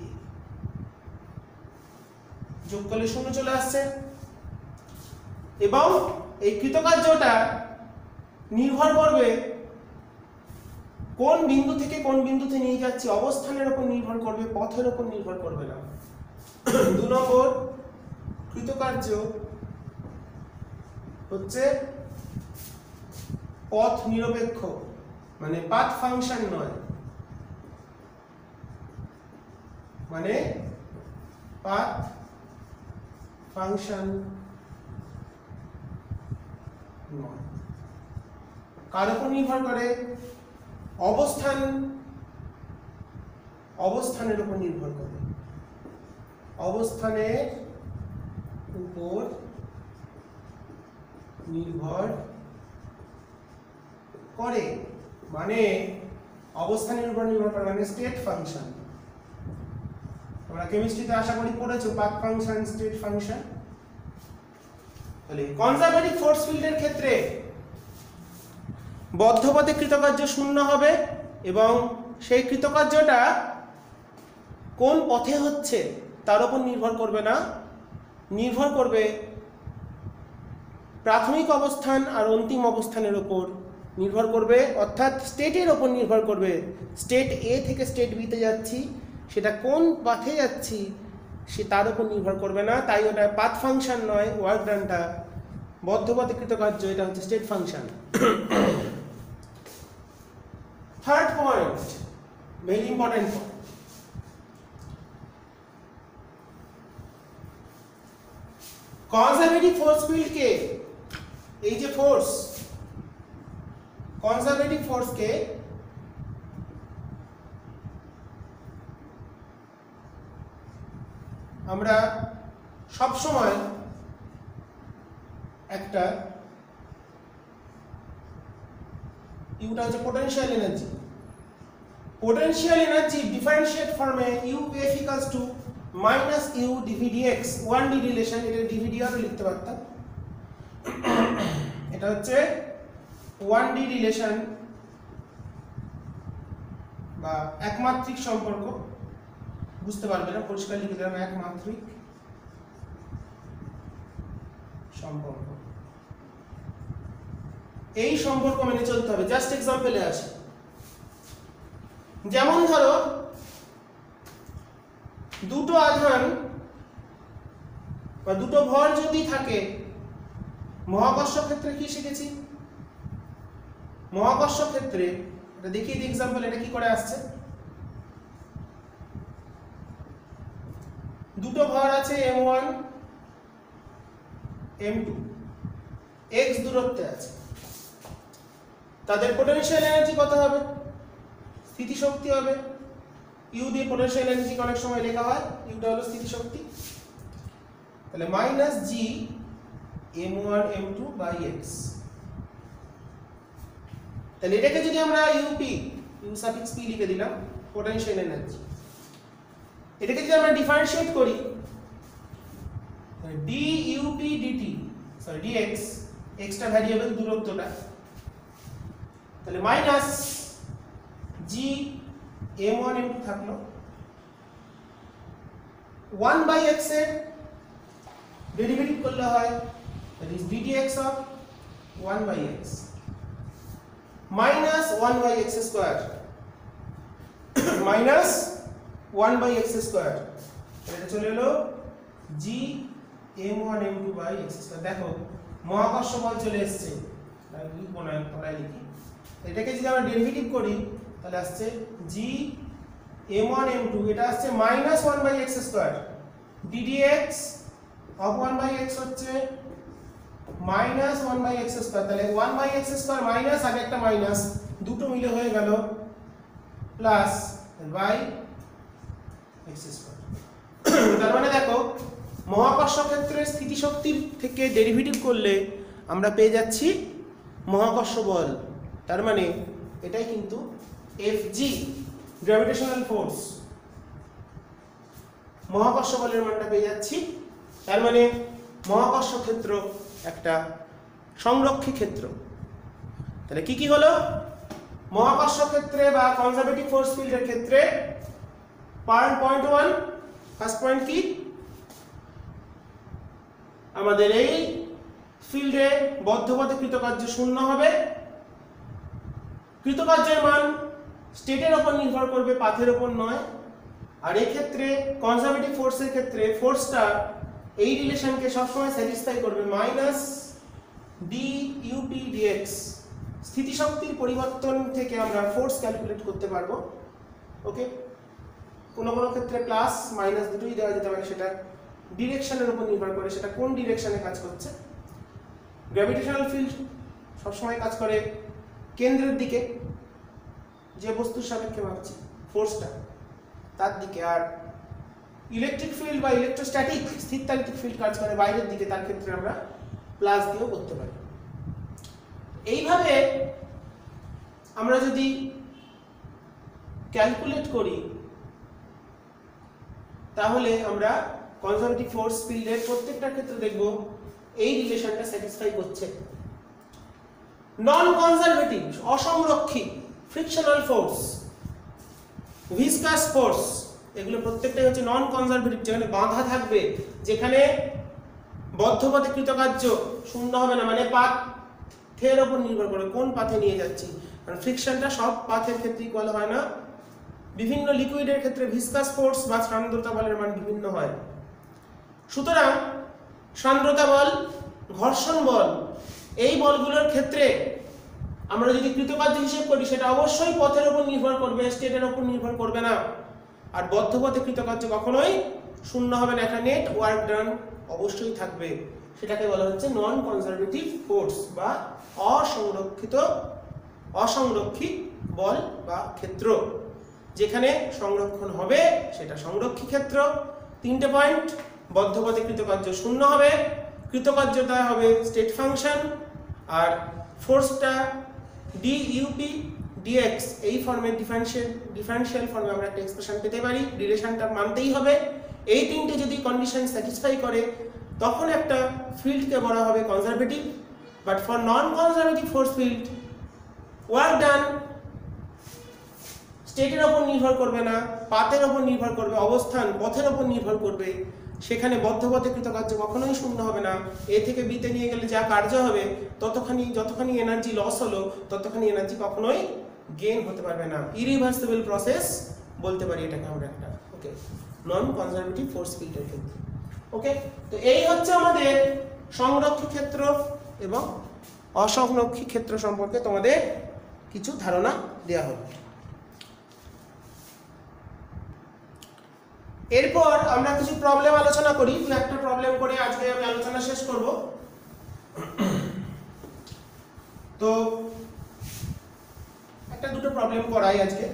A যোগ করলে শূন্য চলে আসছে। এবং এই কৃতকার্যটা নির্ভর করবে কোন বিন্দু থেকে কোন বিন্দুতে নিয়ে যাচ্ছি, অবস্থানের উপর নির্ভর করবে, পথের উপর নির্ভর করবে না। 2 নম্বর, কৃতকার্য হচ্ছে পথ নিরপেক্ষ, মানে পাথ ফাংশন নয়, মানে পাথ ফাংশন নয়। কার উপর নির্ভর করে? অবস্থানের উপর নির্ভর করে, অবস্থানের উপর নির্ভর করে, মানে অবস্থানের উপর নির্ভর করে মানে স্টেট ফাংশন। তোমরা কেমিস্ট্রিতে আশা করি পড়েছো পাথ ফাংশন, স্টেট ফাংশন। তাহলে কনজারভেটিভ ফোর্স ফিল্ডের ক্ষেত্রে বদ্ধ পথে কৃতকার্য শূন্য হবে এবং সেই কৃতকার্যটা কোন পথে হচ্ছে তার উপর নির্ভর করবে না, নির্ভর করবে প্রাথমিক অবস্থান আর অন্তিম অবস্থানের উপর নির্ভর করবে, অর্থাৎ স্টেটের উপর নির্ভর করবে। স্টেট এ থেকে স্টেট বিতে যাচ্ছি, সেটা কোন পথে যাচ্ছি সে তার উপর নির্ভর করবে না, তাই ওটা পাথ ফাংশন নয়। ওয়ার্ক ডানটা বদ্ধ পথে কৃতকার্য, এটা হচ্ছে state function. Third point, very important point, conservative force ফিল্ডকে, এই যে ফোর্স, কনজারভেটিভ ফোর্সকে আমরা সব সময় একটা ইউটা হচ্ছে potential energy, potential energy differentiate ফর্মে UF equals to minus u dv dx, 1D relation, এটা ডিভি আরও লিখতে পারতাম। এটা হচ্ছে 1D রিলেশন বা একমাত্রিক সম্পর্ক, বুঝতে পারবে না, পরিষ্কার লিখে দিলাম একমাত্রিক সম্পর্ক। এই সম্পর্ক মেনে চলতে হবে। জাস্ট এক্সাম্পলে আসি, যেমন ধরো দুটো আধান বা দুটো ভর যদি থাকে, মহাকর্ষ ক্ষেত্রে কি শিখেছি? মহাকর্ষ ক্ষেত্রে এটা দেখিয়ে দিই এক্সাম্পল, এটা কি করে আসছে। দুটো ভর আছে m1 m2, x দূরত্বে আছে, তাদের পোটেনশিয়াল এনার্জি কত হবে? স্থিতিশক্তি হবে। ইউ দিয়ে পোটেনশিয়াল এনার্জি অনেক সময় লেখা হয়, ইউটা হলো স্থিতিশক্তি। তাহলে minus G m1 m2 by x। তাহলে এটাকে যদি আমরা ইউপি, ইউ সাফিক্স পি লিখে দিলাম, পোটেনশিয়াল এনার্জি, এটাকে যদি আমরা ডিফারেন্সিয়েট করি, dup dt sorry dx, x টা ভ্যারিয়েবল দূরত্বটা, তাহলে মাইনাস জি m1 m2 থাকলো, 1 বাই x এর ডেরিভেটিভ করলে হয় that is ddx of 1 by x minus 1 by x square minus 1 by x square, এটা চলে এলো g m1 m2 by x square। দেখো মহাকর্ষ বল চলে এসেছে, তাহলে লিখবো না, পড়াই লিখি। এটাকে যদি আমরা ডেরিভেটিভ করি তাহলে আসছে g m1 m2, এটা আসছে minus 1 by x square, ddx of 1 by x হচ্ছে minus 1 by x square। তাহলে 1 by x square মাইনাস, আগে একটা মাইনাস, দুটো মিলে হয়ে গেল প্লাস by x square। তার মানে দেখো মহাকর্ষ ক্ষেত্রে স্থিতিশক্তির থেকে ডেরিভেটিভ করলে আমরা পেয়ে যাচ্ছি মহাকর্ষ বল, তার মানে এটাই কিন্তু Fg গ্র্যাভিটেশনাল ফোর্স, মহাকর্ষ বলের মানটা পেয়ে যাচ্ছি। তার মানে মহাকর্ষ ক্ষেত্র একটা সংরক্ষী ক্ষেত্র। তাহলে কি কি হলো? মহাকর্ষ ক্ষেত্রে বা কনজারভেটিভ ফোর্স ফিল্ডের ক্ষেত্রে পয়েন্ট 1 ফার্স্ট পয়েন্ট কি, আমাদের এই ফিল্ডে বদ্ধপথে কৃতকার্য শূন্য হবে। কৃতকার্যের মান স্টেটের উপর নির্ভর করবে, পাথের উপর নয়। আর এই ক্ষেত্রে কনজারভেটিভ ফোর্সের ক্ষেত্রে ফোর্সটা এই রিলেশনকে সবসময় স্যাটিসফাই করবে, মাইনাস ডি ইউপি ডিএক্স। স্থিতিশক্তির পরিবর্তন থেকে আমরা ফোর্স ক্যালকুলেট করতে পারবো। ওকে, কোনো কোনো ক্ষেত্রে প্লাস মাইনাস দুটোই দেওয়া যেতে পারে, সেটা ডিরেকশনের উপর নির্ভর করে, সেটা কোন ডিরেকশনে কাজ করছে। গ্র্যাভিটেশনাল ফিল্ড সবসময় কাজ করে কেন্দ্রের দিকে, যে বস্তুর সাপেক্ষে ভাবছি ফোর্সটা তার দিকে। আর ইলেকট্রিক ফিল্ড বা ইলেকট্রোস্ট্যাটিক স্থিরতান্ত্রিক ফিল্ড কাজ করে বাইরের দিকে, তার ক্ষেত্রে আমরা প্লাস দিয়েও করতে পারি। এইভাবে আমরা যদি ক্যালকুলেট করি তাহলে আমরা কনজারভেটিভ ফোর্স ফিল্ডের প্রত্যেকটা ক্ষেত্রে দেখব এই রিলেশনটা স্যাটিসফাই করছে। নন কনজারভেটিভ অসংরক্ষী ফ্রিকশনাল ফোর্স, ভিসকাস ফোর্স, এগুলো প্রত্যেকটাই হচ্ছে নন কনজারভেটিভ, যেখানে বাঁধা থাকবে, যেখানে বদ্ধপথে কৃতকার্য শূন্য হবে না, মানে পাথের উপর নির্ভর করে কোন পাথে নিয়ে যাচ্ছি। কারণ ফ্রিকশনটা সব পাথের ক্ষেত্রে ইকুয়াল হয় না, বিভিন্ন লিকুইডের ক্ষেত্রে ভিসকাস ফোর্স বা সান্দ্রতা বলের মান বিভিন্ন হয়। সুতরাং সান্দ্রতা বল, ঘর্ষণ বল, এই বলগুলোর ক্ষেত্রে আমরা যদি কৃতকার্য হিসেব করি সেটা অবশ্যই পথের উপর নির্ভর করবে, স্টেটের উপর নির্ভর করবে না। আর বদ্ধপথে কৃতকার্য কখনোই শূন্য হবে না, একটা নেট ওয়ার্ক ডান অবশ্যই থাকবে। সেটাকে বলা হচ্ছে নন কনজারভেটিভ ফোর্স বা অসংরক্ষী বল বা ক্ষেত্র। যেখানে সংরক্ষণ হবে সেটা সংরক্ষী ক্ষেত্র। 3টে পয়েন্ট, বদ্ধপথে কৃতকার্য শূন্য হবে, কৃতকার্যতা হবে স্টেট ফাংশন, আর ফোর্সটা ডি ইউপি ডিএক্স এই ফর্মে ডিফারেনশিয়াল ফর্মে আমরা একটা এক্সপ্রেশন পেতে পারি, রিলেশনটা মানতেই হবে। এই 3টে যদি কন্ডিশন স্যাটিসফাই করে তখন একটা ফিল্ডকে বলা হবে conservative. But for non conservative force field work done স্টেটের উপর নির্ভর করবে না, পাথের উপর নির্ভর করবে, অবস্থান পথের উপর নির্ভর করবে। সেখানে বদ্ধপথে কৃতকার্য কখনোই শূন্য হবে না। এ থেকে বিতে নিয়ে গেলে যা কার্য হবে যতখানি এনার্জি লস হলো ততখানি এনার্জি কখনোই গেইন হতে পারবে না। ইরিভার্সিবল প্রসেস বলতে পারি এটাকে আমরা একটা। ওকে, নন কনজারভেটিভ ফোর্স ফিল্ডের ক্ষেত্রে। ওকে, তো এই হচ্ছে আমাদের সংরক্ষী ক্ষেত্র এবং অসংরক্ষী ক্ষেত্র সম্পর্কে তোমাদের কিছু ধারণা দেওয়া হলো। এরপর আমরা কিছু প্রবলেম আলোচনা করি। একটা প্রবলেম করে আজকে আমি আলোচনা শেষ করব। তো একটা দুটো প্রবলেম করাই আজকে।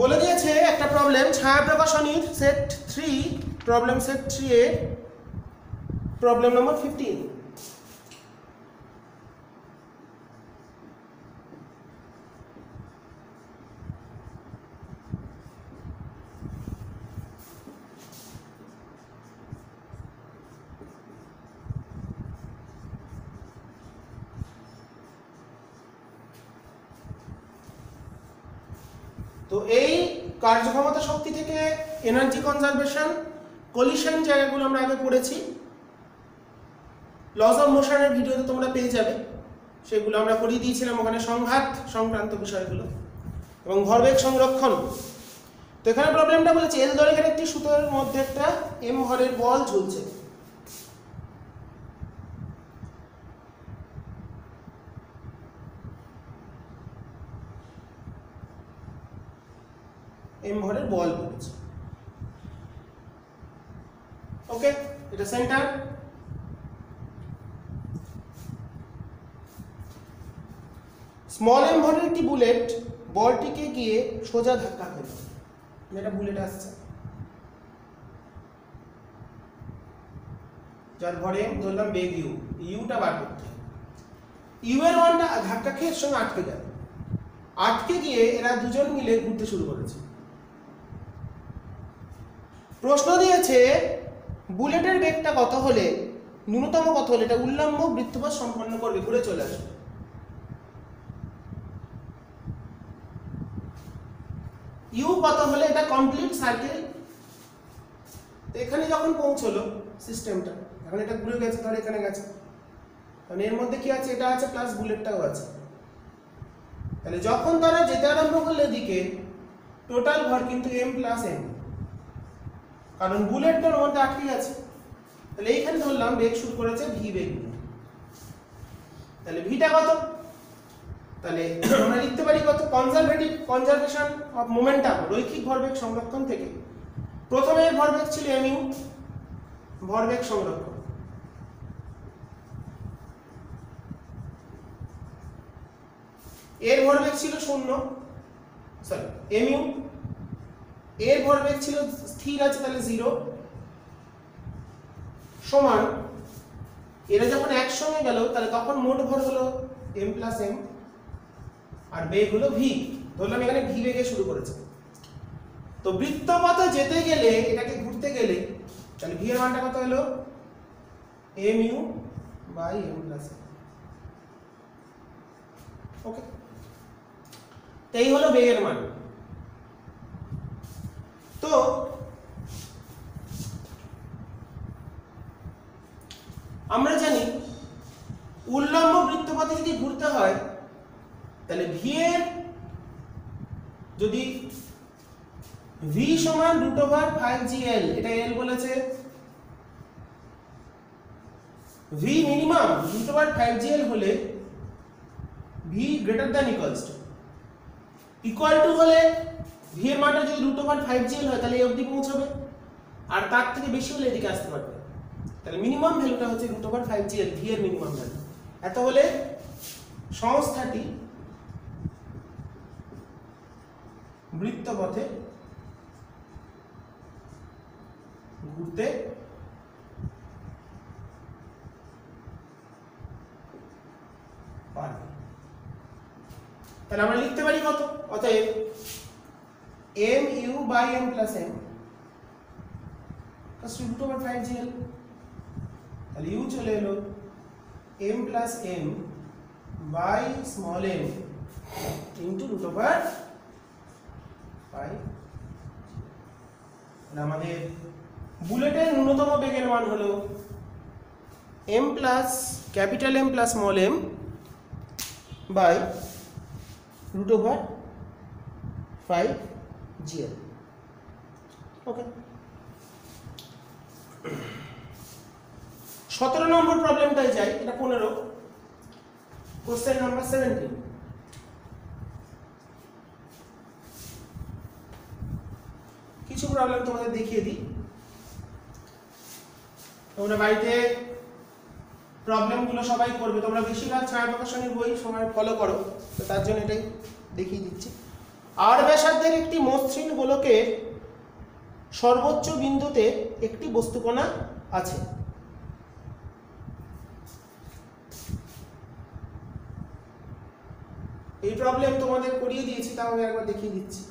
বলে দিয়েছে একটা প্রবলেম, ছায়া প্রকাশনীর সেট 3, প্রবলেম সেট 3 এর প্রবলেম নম্বর 15। তো এই কার্যক্ষমতা শক্তি থেকে এনার্জি কনজারভেশন, কলিশন জায়গাগুলো আমরা আগে পড়েছি, লস অফ মোশনের ভিডিওতে তোমরা পেয়ে যাবে, সেগুলো আমরা পড়িয়ে দিয়েছিলাম ওখানে, সংঘাত সংক্রান্ত বিষয়গুলো এবং ভরবেগ সংরক্ষণ। তো এখানে প্রবলেমটা বলেছে এল দৈর্ঘ্যের একটি সুতোর মধ্যে একটা এম ভরের বল ঝুলছে। এম ভরের বল বলেছে। ওকে, এটা সেন্টার। স্মল এম ভরের একটি বুলেট বলটিকে গিয়ে সোজা ধাক্কা খেল, এটা বুলেট আসছে, যার ভরে ধরলাম বেগ ইউ, ইউটা বার করতে হবে। ইউ এর মানটা ধাক্কা খেয়ে সঙ্গে আটকে যায়, আটকে গিয়ে এরা দুজন মিলে ঘুরতে শুরু করেছে। প্রশ্ন দিয়েছে বুলেটের বেগটা কত হলে, ন্যূনতম কত হলে এটা উল্লম্ব বৃত্তপথ সম্পন্ন করবে, ঘুরে চলে আসবে। ইউ কত হলে এটা কমপ্লিট সার্কেল, এখানে যখন পৌঁছলো সিস্টেমটা, এখন এটা ঘুরে গেছে, ধর এখানে গেছে, কারণ এর মধ্যে কি আছে, এটা আছে প্লাস বুলেটটাও আছে। তাহলে যখন তারা যেতে আরম্ভ করলে এদিকে, টোটাল ভর কিন্তু এম প্লাস এম, কারণ বুলেটটার মধ্যে আটকে গেছে। তাহলে এইখানে ধরলাম বেগ শুরু করেছে ভি বেগ, তাহলে ভিটা কত, তাহলে আমরা লিখতে পারি কত, কনজারভেশন অফ মোমেন্টাম, রৈখিক ভরবেগ সংরক্ষণ থেকে প্রথমে ভরবেগ ছিল এম ইউ, ভরবেগ সংরক্ষণ, এর ভরবেগ ছিল 0, সরি এম ইউ, এর ভরবেগ ছিল স্থির আছে তাহলে 0, সমান এরা যখন একসঙ্গে গেল তাহলে তখন মোট ভর হলো এম প্লাস এম, আর বেগ হলো ভি, ধরলাম এখানে ভি বেগে শুরু করেছে। তো বৃত্তপথে যেতে গেলে, এটাকে ঘুরতে গেলে, তাহলে ভি এর মানটা কত হলো M u by M plus M. Okay, এই হলো বেগের মান। তো আমরা জানি উল্লম্ব বৃত্তপথে যদি ঘুরতে হয় তাহলে ভি এর যদি ভি সমান √5gl, এটা এল বলেছে, ভি মিনিমাম √5gl হলে V greater than equal to হলে ভি এর মানটা যদি √5gl হয় তাহলে এই অবধি পৌঁছবে, আর তার থেকে বেশি হলে এদিকে আসতে পারবে। তাহলে মিনিমাম ভ্যালুটা হচ্ছে √5gl, ভি এর মিনিমাম ভ্যালু। এত হলে সংস্থাটি বৃত্তপথে ঘুরতে পারবে। তাহলে আমরা লিখতে পারি কত, অতএব m u by M plus m √5gl, তাহলে ইউ চলে এলো m plus m by small m into √5। আমাদের বুলেটের ন্যূনতম বেগের মান হলো m plus capital M plus small m by √5gl। Okay, 17 নম্বর প্রবলেমটায় যাই, এটা 15, কোশ্চেন নাম্বার 17। কিছু প্রবলেম তোমাদের দেখিয়ে দিই, তোমরা বাড়িতে প্রবলেমগুলো সবাই করবে, তোমরা বেশিরভাগ ছায়াপ্রকাশনীর বই সময় ফলো করো, তো তার জন্য এটাই দেখিয়ে দিচ্ছি। আর ব্যাসার্ধের একটি মসৃণ গোলকের সর্বোচ্চ বিন্দুতে একটি বস্তুকণা আছে। এই প্রবলেম তোমাদের করিয়ে দিয়েছি, তাও আমি একবার দেখিয়ে দিচ্ছি।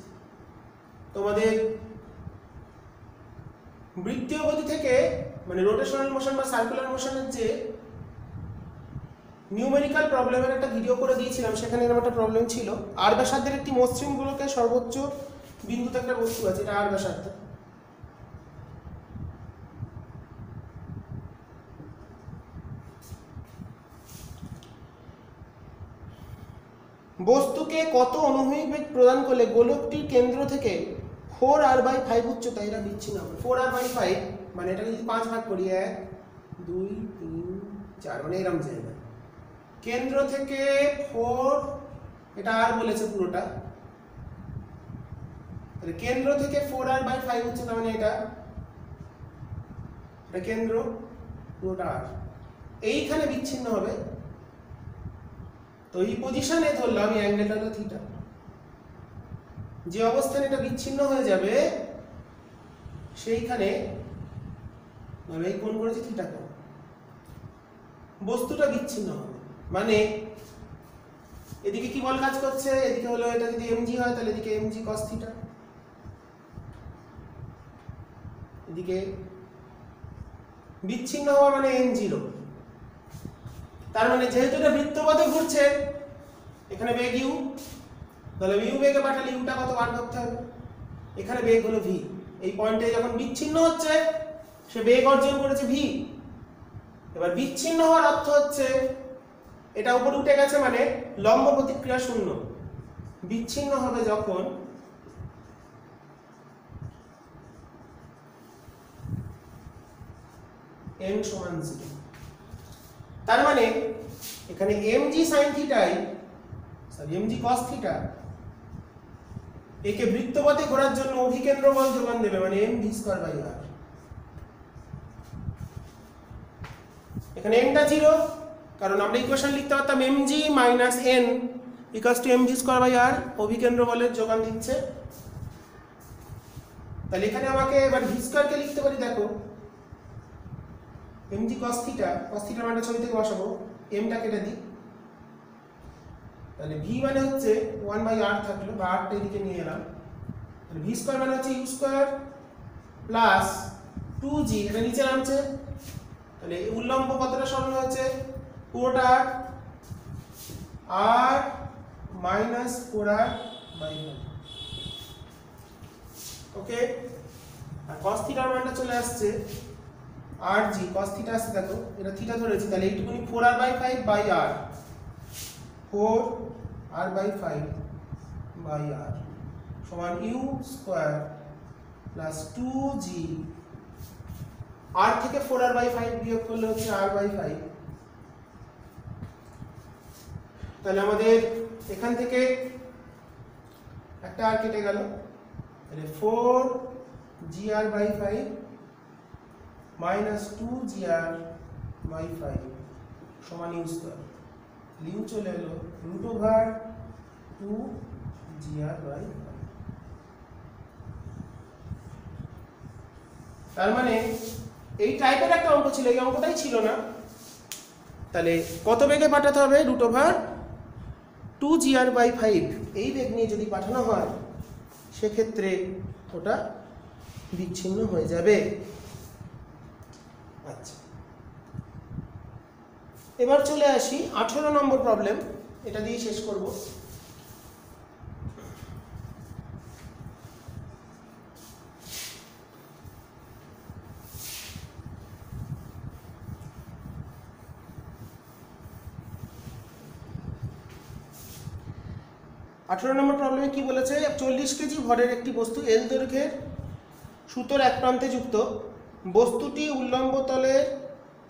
তোমাদের বৃত্তীয় গতি থেকে, মানে রোটেশনাল মোশন বা সার্কুলার মোশনের যে নিউমেরিক্যাল প্রবলেমের একটা ভিডিও করে দিয়েছিলাম, সেখানে এরকম একটা প্রবলেম ছিল। আর ব্যাসার্ধের একটি মসৃণ গোলকের সর্বোচ্চ বিন্দুতে একটা বস্তু আছে, এটা আর ব্যাসার্ধ। বস্তুকে কত অনুভূমিক বেগ প্রদান করলে গোলকটির কেন্দ্র থেকে 4r/5 উচ্চতা, এটা দিচ্ছি না, 4r/5 মানে এটা যদি 5 ভাগ করি, 1 2 3 4, মানে এরকম জায়গা, কেন্দ্র থেকে 4, এটা আর বলেছে পুরোটা, তাহলে কেন্দ্র থেকে 4r/5 উচ্চতা, মানে এটা কেন্দ্র, পুরোটা আর এইখানে বিচ্ছিন্ন হবে। তো এই পজিশনে ধরলাম এই অ্যাঙ্গেলটা হলো থিটা, যে অবস্থানে এটা বিচ্ছিন্ন হয়ে যাবে সেইখানে এই কোণ করেছি থিটা কোণ, বস্তুটা বিচ্ছিন্ন হবে। মানে এদিকে কি বল কাজ করছে, এদিকে হলো এটা যদি mg হয় তাহলে এদিকে mg cos থিটা, এদিকে বিচ্ছিন্ন হওয়া মানে n0। তার মানে যেহেতু এটা বৃত্তপথে ঘুরছে, এখানে বেগ u, তাহলে u বেগে পাঠালে uটা কত বার করতে হবে, এখানে বেগ হলো v। এই পয়েন্টে যখন বিচ্ছিন্ন হচ্ছে সে বেগ অর্জন করেছে v। এবার বিচ্ছিন্ন হওয়ার অর্থ হচ্ছে এটা উপরে উঠে গেছে মানে লম্ব প্রতিক্রিয়া শূন্য। বিচ্ছিন্ন হবে যখন n সমান 0। তার মানে এখানে mg sin থিটাই mg cos theta একে বৃত্তপথে ঘোরার জন্য অভিকেন্দ্র বল যোগান দেবে, মানে mv²r। এখানে n টা 0, কারণ আমরা ইকুয়েশন লিখতে পারতাম mg - n mv²r, অভিকেন্দ্র বলের যোগান দিচ্ছে। তাহলে এখানে আমাকে এবার v² কে লিখতে পারি, দেখো mg cos থিটা মানটা ছবি থেকে বসাবো, m টা কেটে দিই, তাহলে v মানে হচ্ছে 1/r থাকলো, বা r টা এদিকে নিয়ে এলাম, তাহলে v² মানে হচ্ছে u² প্লাস 2g, এটা নিচে নামছে, তাহলে উল্লম্ব কতটা সরল হচ্ছে, পুরোটা r মাইনাস 4r/5। ওকে, আর cos থিটার মানটা চলে আসছে rg, cos থিটা আসছে, দেখো এটা থিটা ধরেছি, তাহলে এইটুকুনি 4r/5/r, 4r/5/r সমান u² প্লাস 2g, r থেকে 4r/5 বিয়োগ করলে হচ্ছে r/5। তাহলে আমাদের এখান থেকে একটা r কেটে গেল, তাহলে 4gr/5 মাইনাস 2gr/5 সমান u²। u চলে এলো √2gr/5। তার মানে এই টাইপের একটা অঙ্ক ছিল, এই অঙ্কটাই ছিল না। তাহলে কত বেগে পাঠাতে হবে, √2gr/5 এই বেগ নিয়ে যদি পাঠানো হয় সেক্ষেত্রে ওটা বিচ্ছিন্ন হয়ে যাবে। আচ্ছা, এবার চলে আসি 18 নম্বর প্রবলেম, এটা দিয়ে শেষ করব। নম্বর প্রবলেমে কি বলেছে, 40 কেজি ভরের একটি বস্তু এল দৈর্ঘ্যের সুতোর এক প্রান্তে যুক্ত, বস্তুটি উল্লম্ব তলে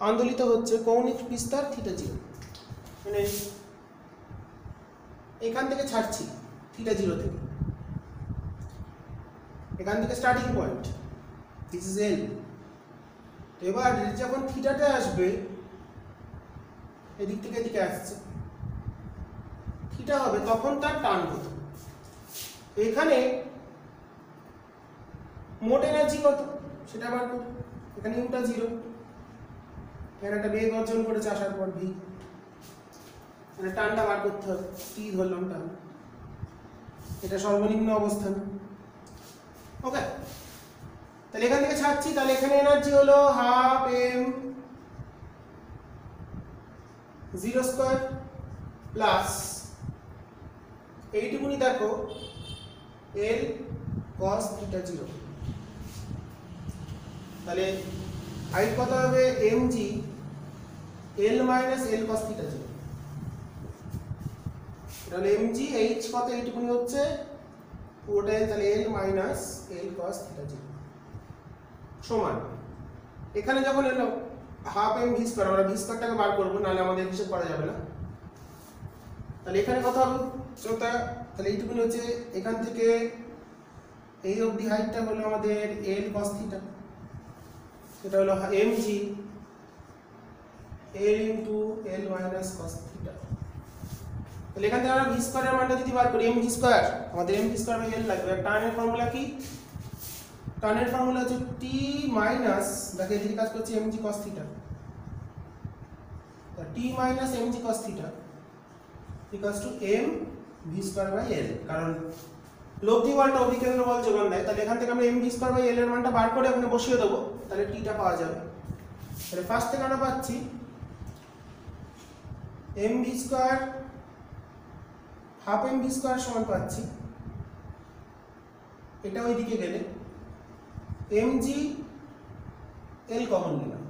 আন্দোলিত হচ্ছে, কৌণিক বিস্তার θ0। মানে এখান থেকে ছাড়ছি θ0 থেকে, এখান থেকে স্টার্টিং পয়েন্ট, দিস ইজ এল। এবার যখন থিটাতে আসবে, এদিক থেকে এদিকে আসছে, থিটা হবে, তখন তার টান কত, এখানে মোট এনার্জি কত সেটা বার করো। এখানে ইউটা 0, এখানে একটা বেগ অর্জন করেছে আসার পর ভি, মানে টানটা বার করতে হবে, টি ধরলাম টান, এটা সর্বনিম্ন অবস্থান। ওকে, তাহলে এখান থেকে ছাড়ছি, তাহলে এখানে এনার্জি হলো 12m (0² প্লাস এইটুকুনি দেখো L cos θ0। তাহলে হাইট কত হবে, mg L minus L cos θ0। তাহলে mg h কত, এইটুকুনি হচ্ছে পুরোটাই, তাহলে L মাইনাস L cos θ0 সমান, এখানে যখন এলো 12m v², আমরা v²টাকে বার করবো, নাহলে আমাদের হিসাব করা যাবে না। তাহলে এখানে কত হবে উচ্চতা, তাহলে এইটুকুনি হচ্ছে, এখান থেকে এই অবধি হাইটটা হলো আমাদের L cos θ, এটা হলো mg L * L minus cos θ। তাহলে এখান থেকে আমরা ভি স্কয়ারের মানটা যদি বার করি mg স্কয়ার, আমাদের mg স্কয়ার বাই l লাগবে। আর টানের ফর্মুলা কি? টানের ফর্মুলা হচ্ছে t মাইনাস, দেখো এদিকে কাজ করছে mg cos থিটা, তো t minus mg cos theta equals to m v square by l। কারণ লব্ধি বলটা অভিকেন্দ্র বল যোগান দেয়, তাহলে এখান থেকে আমরা mv স্কয়ার বাই l এর মানটা বার করে ওখানে বসিয়ে দেবো, তাহলে t টা পাওয়া যাবে। তাহলে ফার্স্ট থেকে আমরা পাচ্ছি mv square half mv square সমান পাচ্ছি, এটা ওইদিকে গেলে mg l কমন নিলাম,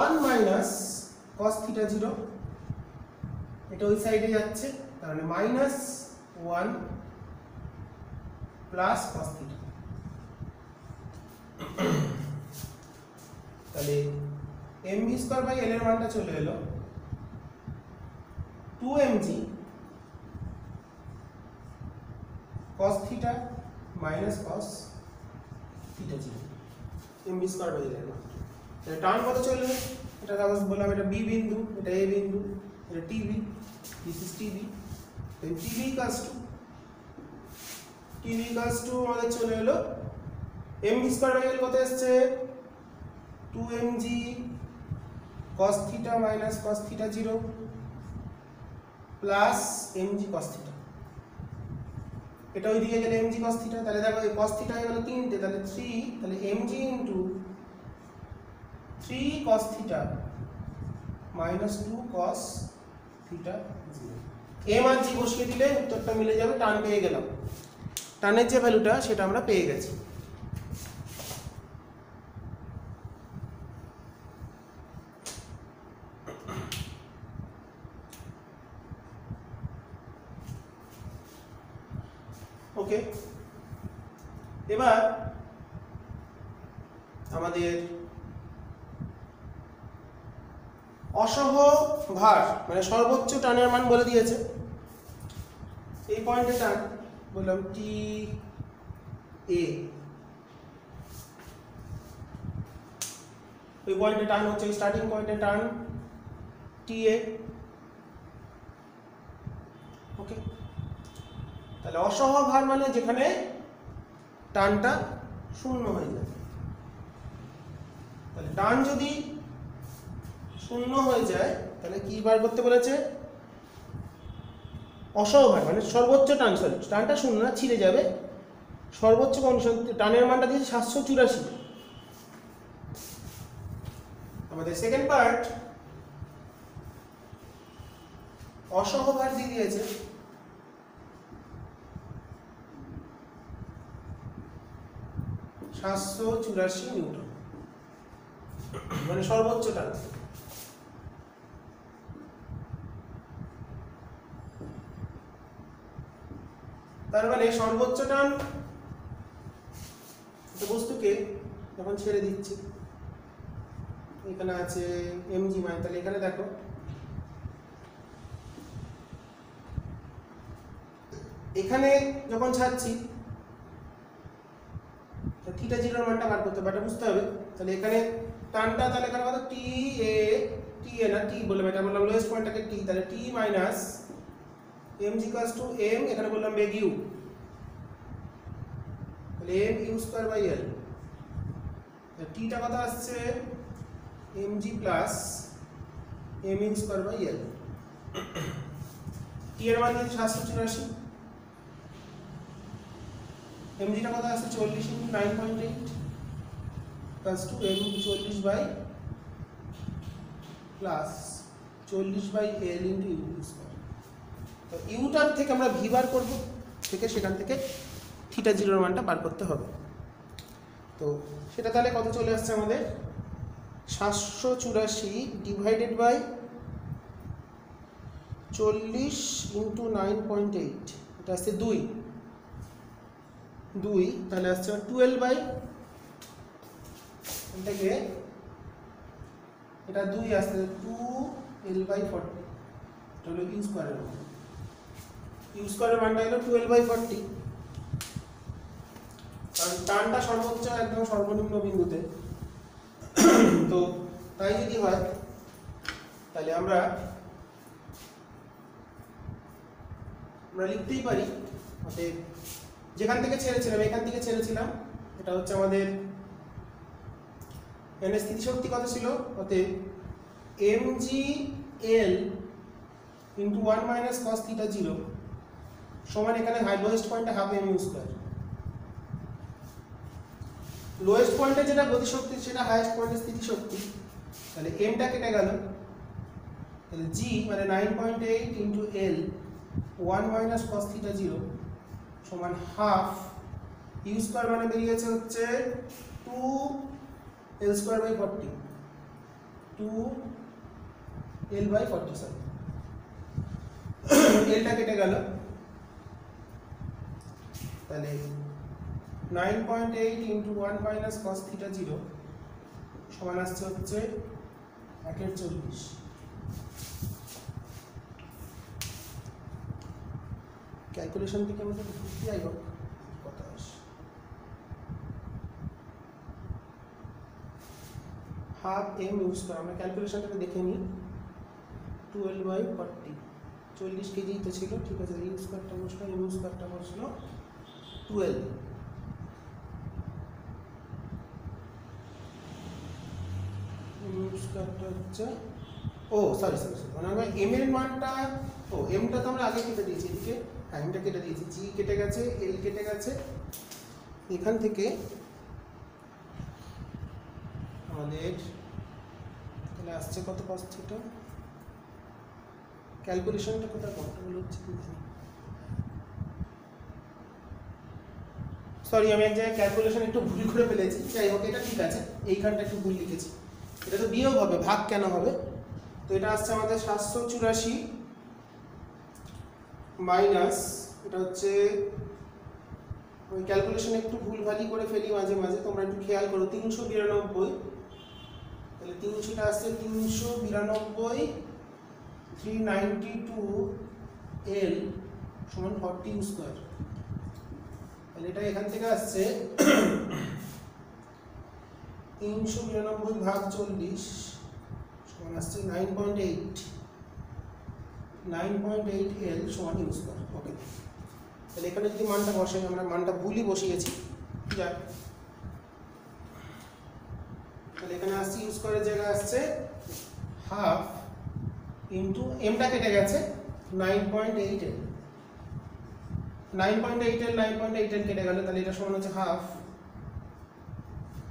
1 মাইনাস cos থিটা 0, এটা ওই সাইডে যাচ্ছে, তাহলে মাইনাস 1 প্লাস cos থিটা। তাহলে mv স্কয়ার বাই l এর মানটা চলে এলো 2mg cos theta minus cos theta 0 mv square by l এর মান। তাহলে টান কত চলবে? এটা কাগজ বললাম, এটা b বিন্দু, এটা a বিন্দু, এটা tb, this is tb, then tb equals to আমাদের চলে এলো mv স্কয়ার বাই l কত আসছে 2mg cos theta minus cos theta 0 plus mg cos theta, এটা ওইদিকে গেলে mg cos থিটা, তাহলে দেখো এই cos থিটা হয়ে গেল 3টে, তাহলে 3, তাহলে mg into 3 cos theta minus 2 cos theta 0। m আর g বসিয়ে দিলে উত্তরটা মিলে যাবে, টান পেয়ে গেলাম। টানের যে ভ্যালুটা সেটা আমরা পেয়ে গেছি। ওকে, এবার আমাদের অসহ ভার মানে সর্বোচ্চ টানের মান বলে দিয়েছে। এই পয়েন্টে টান বললাম টি এ, ওই পয়েন্টে টান হচ্ছে স্টার্টিং পয়েন্টে টান টি এ। ওকে, তাহলে অসহ ভার মানে যেখানে টানটা শূন্য হয়ে যায়। তাহলে টান যদি শূন্য হয়ে যায় তাহলে কি বার করতে বলেছে? অসহ ভার মানে সর্বোচ্চ টান, সরি টানটা শূন্য না, ছিঁড়ে যাবে, সর্বোচ্চ টানের মানটা দিয়েছে 784। আমাদের সেকেন্ড পার্ট অসহ ভার দিয়ে দিয়েছে 784 নিউটন, মানে সর্বোচ্চ টান। তার মানে সর্বোচ্চ টান বস্তুকে যখন ছেড়ে দিচ্ছি, এখানে আছে mg মান, তাহলে এখানে দেখো এখানে যখন ছাড়ছি থিটা 0 এর মানটা বার করতে হবে, এটা বুঝতে হবে। তাহলে এখানে টানটা, তাহলে এখানে কত টি এ না টি বললাম, এটা বললাম লোয়েস্ট পয়েন্টটাকে টি, তাহলে T minus mg equals to m, এখানে বললাম বেগ u, তাহলে m u square by l, T টা কত আসছে mg plus m u square by l, T এর মান দিয়েছে 784, mg টা কত আসছে 40 into 9.8 equals to m 40 by plus 40 by l into u square. তো ইউটার থেকে আমরা ভি বার করব, থেকে সেখান থেকে থিটা 0 এর মানটা বার করতে হবে। তো সেটা তাহলে কত চলে আসছে আমাদের 784 ডিভাইডেড বাই 40 ইনটু 9.8, এটা আসছে 2, তাহলে আসছে 12 বাই, এটাকে এটা 2 আসছে 2l বাই 40, এটা হলো ইউ স্কয়ারের মান, ইউ স্কয়ারের মানটা হলো 12 বাই 40, কারণ টানটা সর্বোচ্চ একদম সর্বনিম্ন বিন্দুতে। তো তাই যদি হয় তাহলে আমরা আমরা লিখতেই পারি। অতএব যেখান থেকে ছেড়েছিলাম এখান থেকে ছেড়েছিলাম, এটা হচ্ছে আমাদের এন এর স্থিতিশক্তি কত ছিল, অতএব mgl into 1 minus cos theta 0 সমান এখানে হাইয়েস্ট পয়েন্টে হাফ mu স্কয়ার। লোয়েস্ট পয়েন্টে যেটা গতিশক্তি সেটা হাইয়েস্ট পয়েন্টে স্থিতিশক্তি, তাহলে m টা কেটে গেল, তাহলে g মানে 9.8 into l 1 minus cos theta 0 সমান হাফ ইউ স্কয়ার, মানে বেরিয়েছে হচ্ছে 2 l square by 40, 2 l by 40 sorry, lটা কেটে গেল, তাহলে 9.8 ইন্টু 1 মাইনাস কস থিটা 0 সমান আসছে হচ্ছে 1/40। ক্যালকুলেশন থেকে আমাদের বুঝতে যাই হোক কত আসে, হাফ এম ইউজ করা, আমরা ক্যালকুলেশনটাকে দেখে নিই। 12/40 40 কেজি তো ছিল, ঠিক আছে, ইউ স্কয়ারটা বসলো, এম স্কয়ারটা বসলো 12, স্কয়ারটা হচ্ছে ও সরি মানে আমরা এম এর মানটা, ও এমটা তো আমরা আগে কেটে দিয়েছি, এদিকে টাইমটা কেটে দিয়েছি, জি কেটে গেছে, এল কেটে গেছে, এখান থেকে আমাদের তাহলে আসছে কত কস থিটা, ক্যালকুলেশনটা কোথায় কন্ট্রোল হচ্ছে, সরি আমি এক জায়গায় ক্যালকুলেশন একটু ভুল করে ফেলেছি, যাই হোক এটা ঠিক আছে, এইখানটা একটু ভুল লিখেছি, এটা তো বিয়োগ হবে, ভাগ কেন হবে, তো এটা আসছে আমাদের 784 মাইনাস, এটা হচ্ছে ওই ক্যালকুলেশন একটু ভুলভালি করে ফেলি মাঝে মাঝে, তোমরা একটু খেয়াল করো, 392, তাহলে 300টা আসছে 392 392 l সমান 40 স্কয়ার, তাহলে এটা এখান থেকে আসছে 392 ভাগ 40 সমান আসছে 9.8 l সমান ইউ স্কয়ার। ওকে, তাহলে এখানে যদি মানটা বসাই, আমরা মানটা ভুলই বসিয়েছি, যাক, তাহলে এখানে আসছে ইউ স্কয়ারের জায়গায় আসছে হাফ ইন্টু এমটা কেটে গেছে 9.8 l, 9.8 l কেটে গেল, তাহলে এটা সমান হচ্ছে হাফ,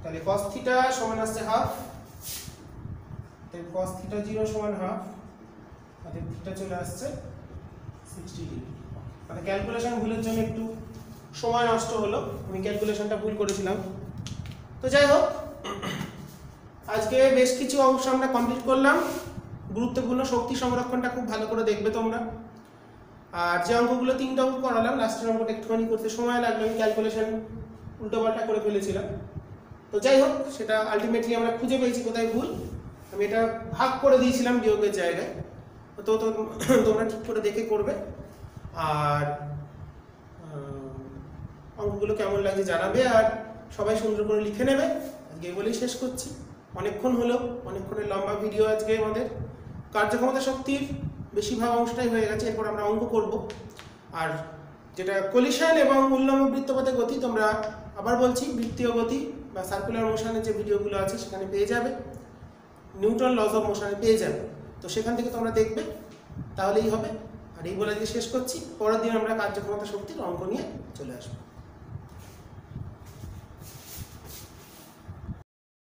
তাহলে cos থিটা সমান আসছে হাফ, তাহলে cos থিটা 0 সমান হাফ, তাহলে থিটা চলে আসছে 60 ডিগ্রি। মানে ক্যালকুলেশন ভুলের জন্য একটু সময় নষ্ট হলো, আমি ক্যালকুলেশনটা ভুল করেছিলাম। তো যাই হোক, আজকে বেশ কিছু অংশ আমরা কমপ্লিট করলাম, গুরুত্বপূর্ণ শক্তি সংরক্ষণটা খুব ভালো করে দেখবে তোমরা, আর যে অঙ্কগুলো 3টা অঙ্ক করালাম, লাস্টের অঙ্কটা একটুখানি করতে সময় লাগলো, আমি ক্যালকুলেশন উল্টোপাল্টা করে ফেলেছিলাম। তো যাই হোক, সেটা আলটিমেটলি আমরা খুঁজে পেয়েছি কোথায় ভুল, আমি এটা ভাগ করে দিয়েছিলাম বিয়োগের জায়গায়, তো তোমরা ঠিক করে দেখে করবে, আর অঙ্কগুলো কেমন লাগছে জানাবে, আর সবাই সুন্দর করে লিখে নেবে। আজকে বলেই শেষ করছি, অনেকক্ষণ হলো, অনেকক্ষণের লম্বা ভিডিও আজকে আমাদের। কার্যক্ষমতা শক্তির বেশিরভাগ অংশটাই হয়ে গেছে, এরপর আমরা অঙ্ক করব। আর যেটা কলিশন এবং উল্লম্ব বৃত্তপথে গতি, তোমরা আবার বলছি বৃত্তীয় গতি বা সার্কুলার মোশনের যে ভিডিওগুলো আছে সেখানে পেয়ে যাবে, নিউটন লজ অফ মোশনে পেয়ে যাবে, তো সেখান থেকে তোমরা দেখবে, তাহলেই হবে। আর এই বলে দিয়ে শেষ করছি, পরের দিন আমরা কার্যক্ষমতা শক্তির অঙ্ক নিয়ে চলে আসবো।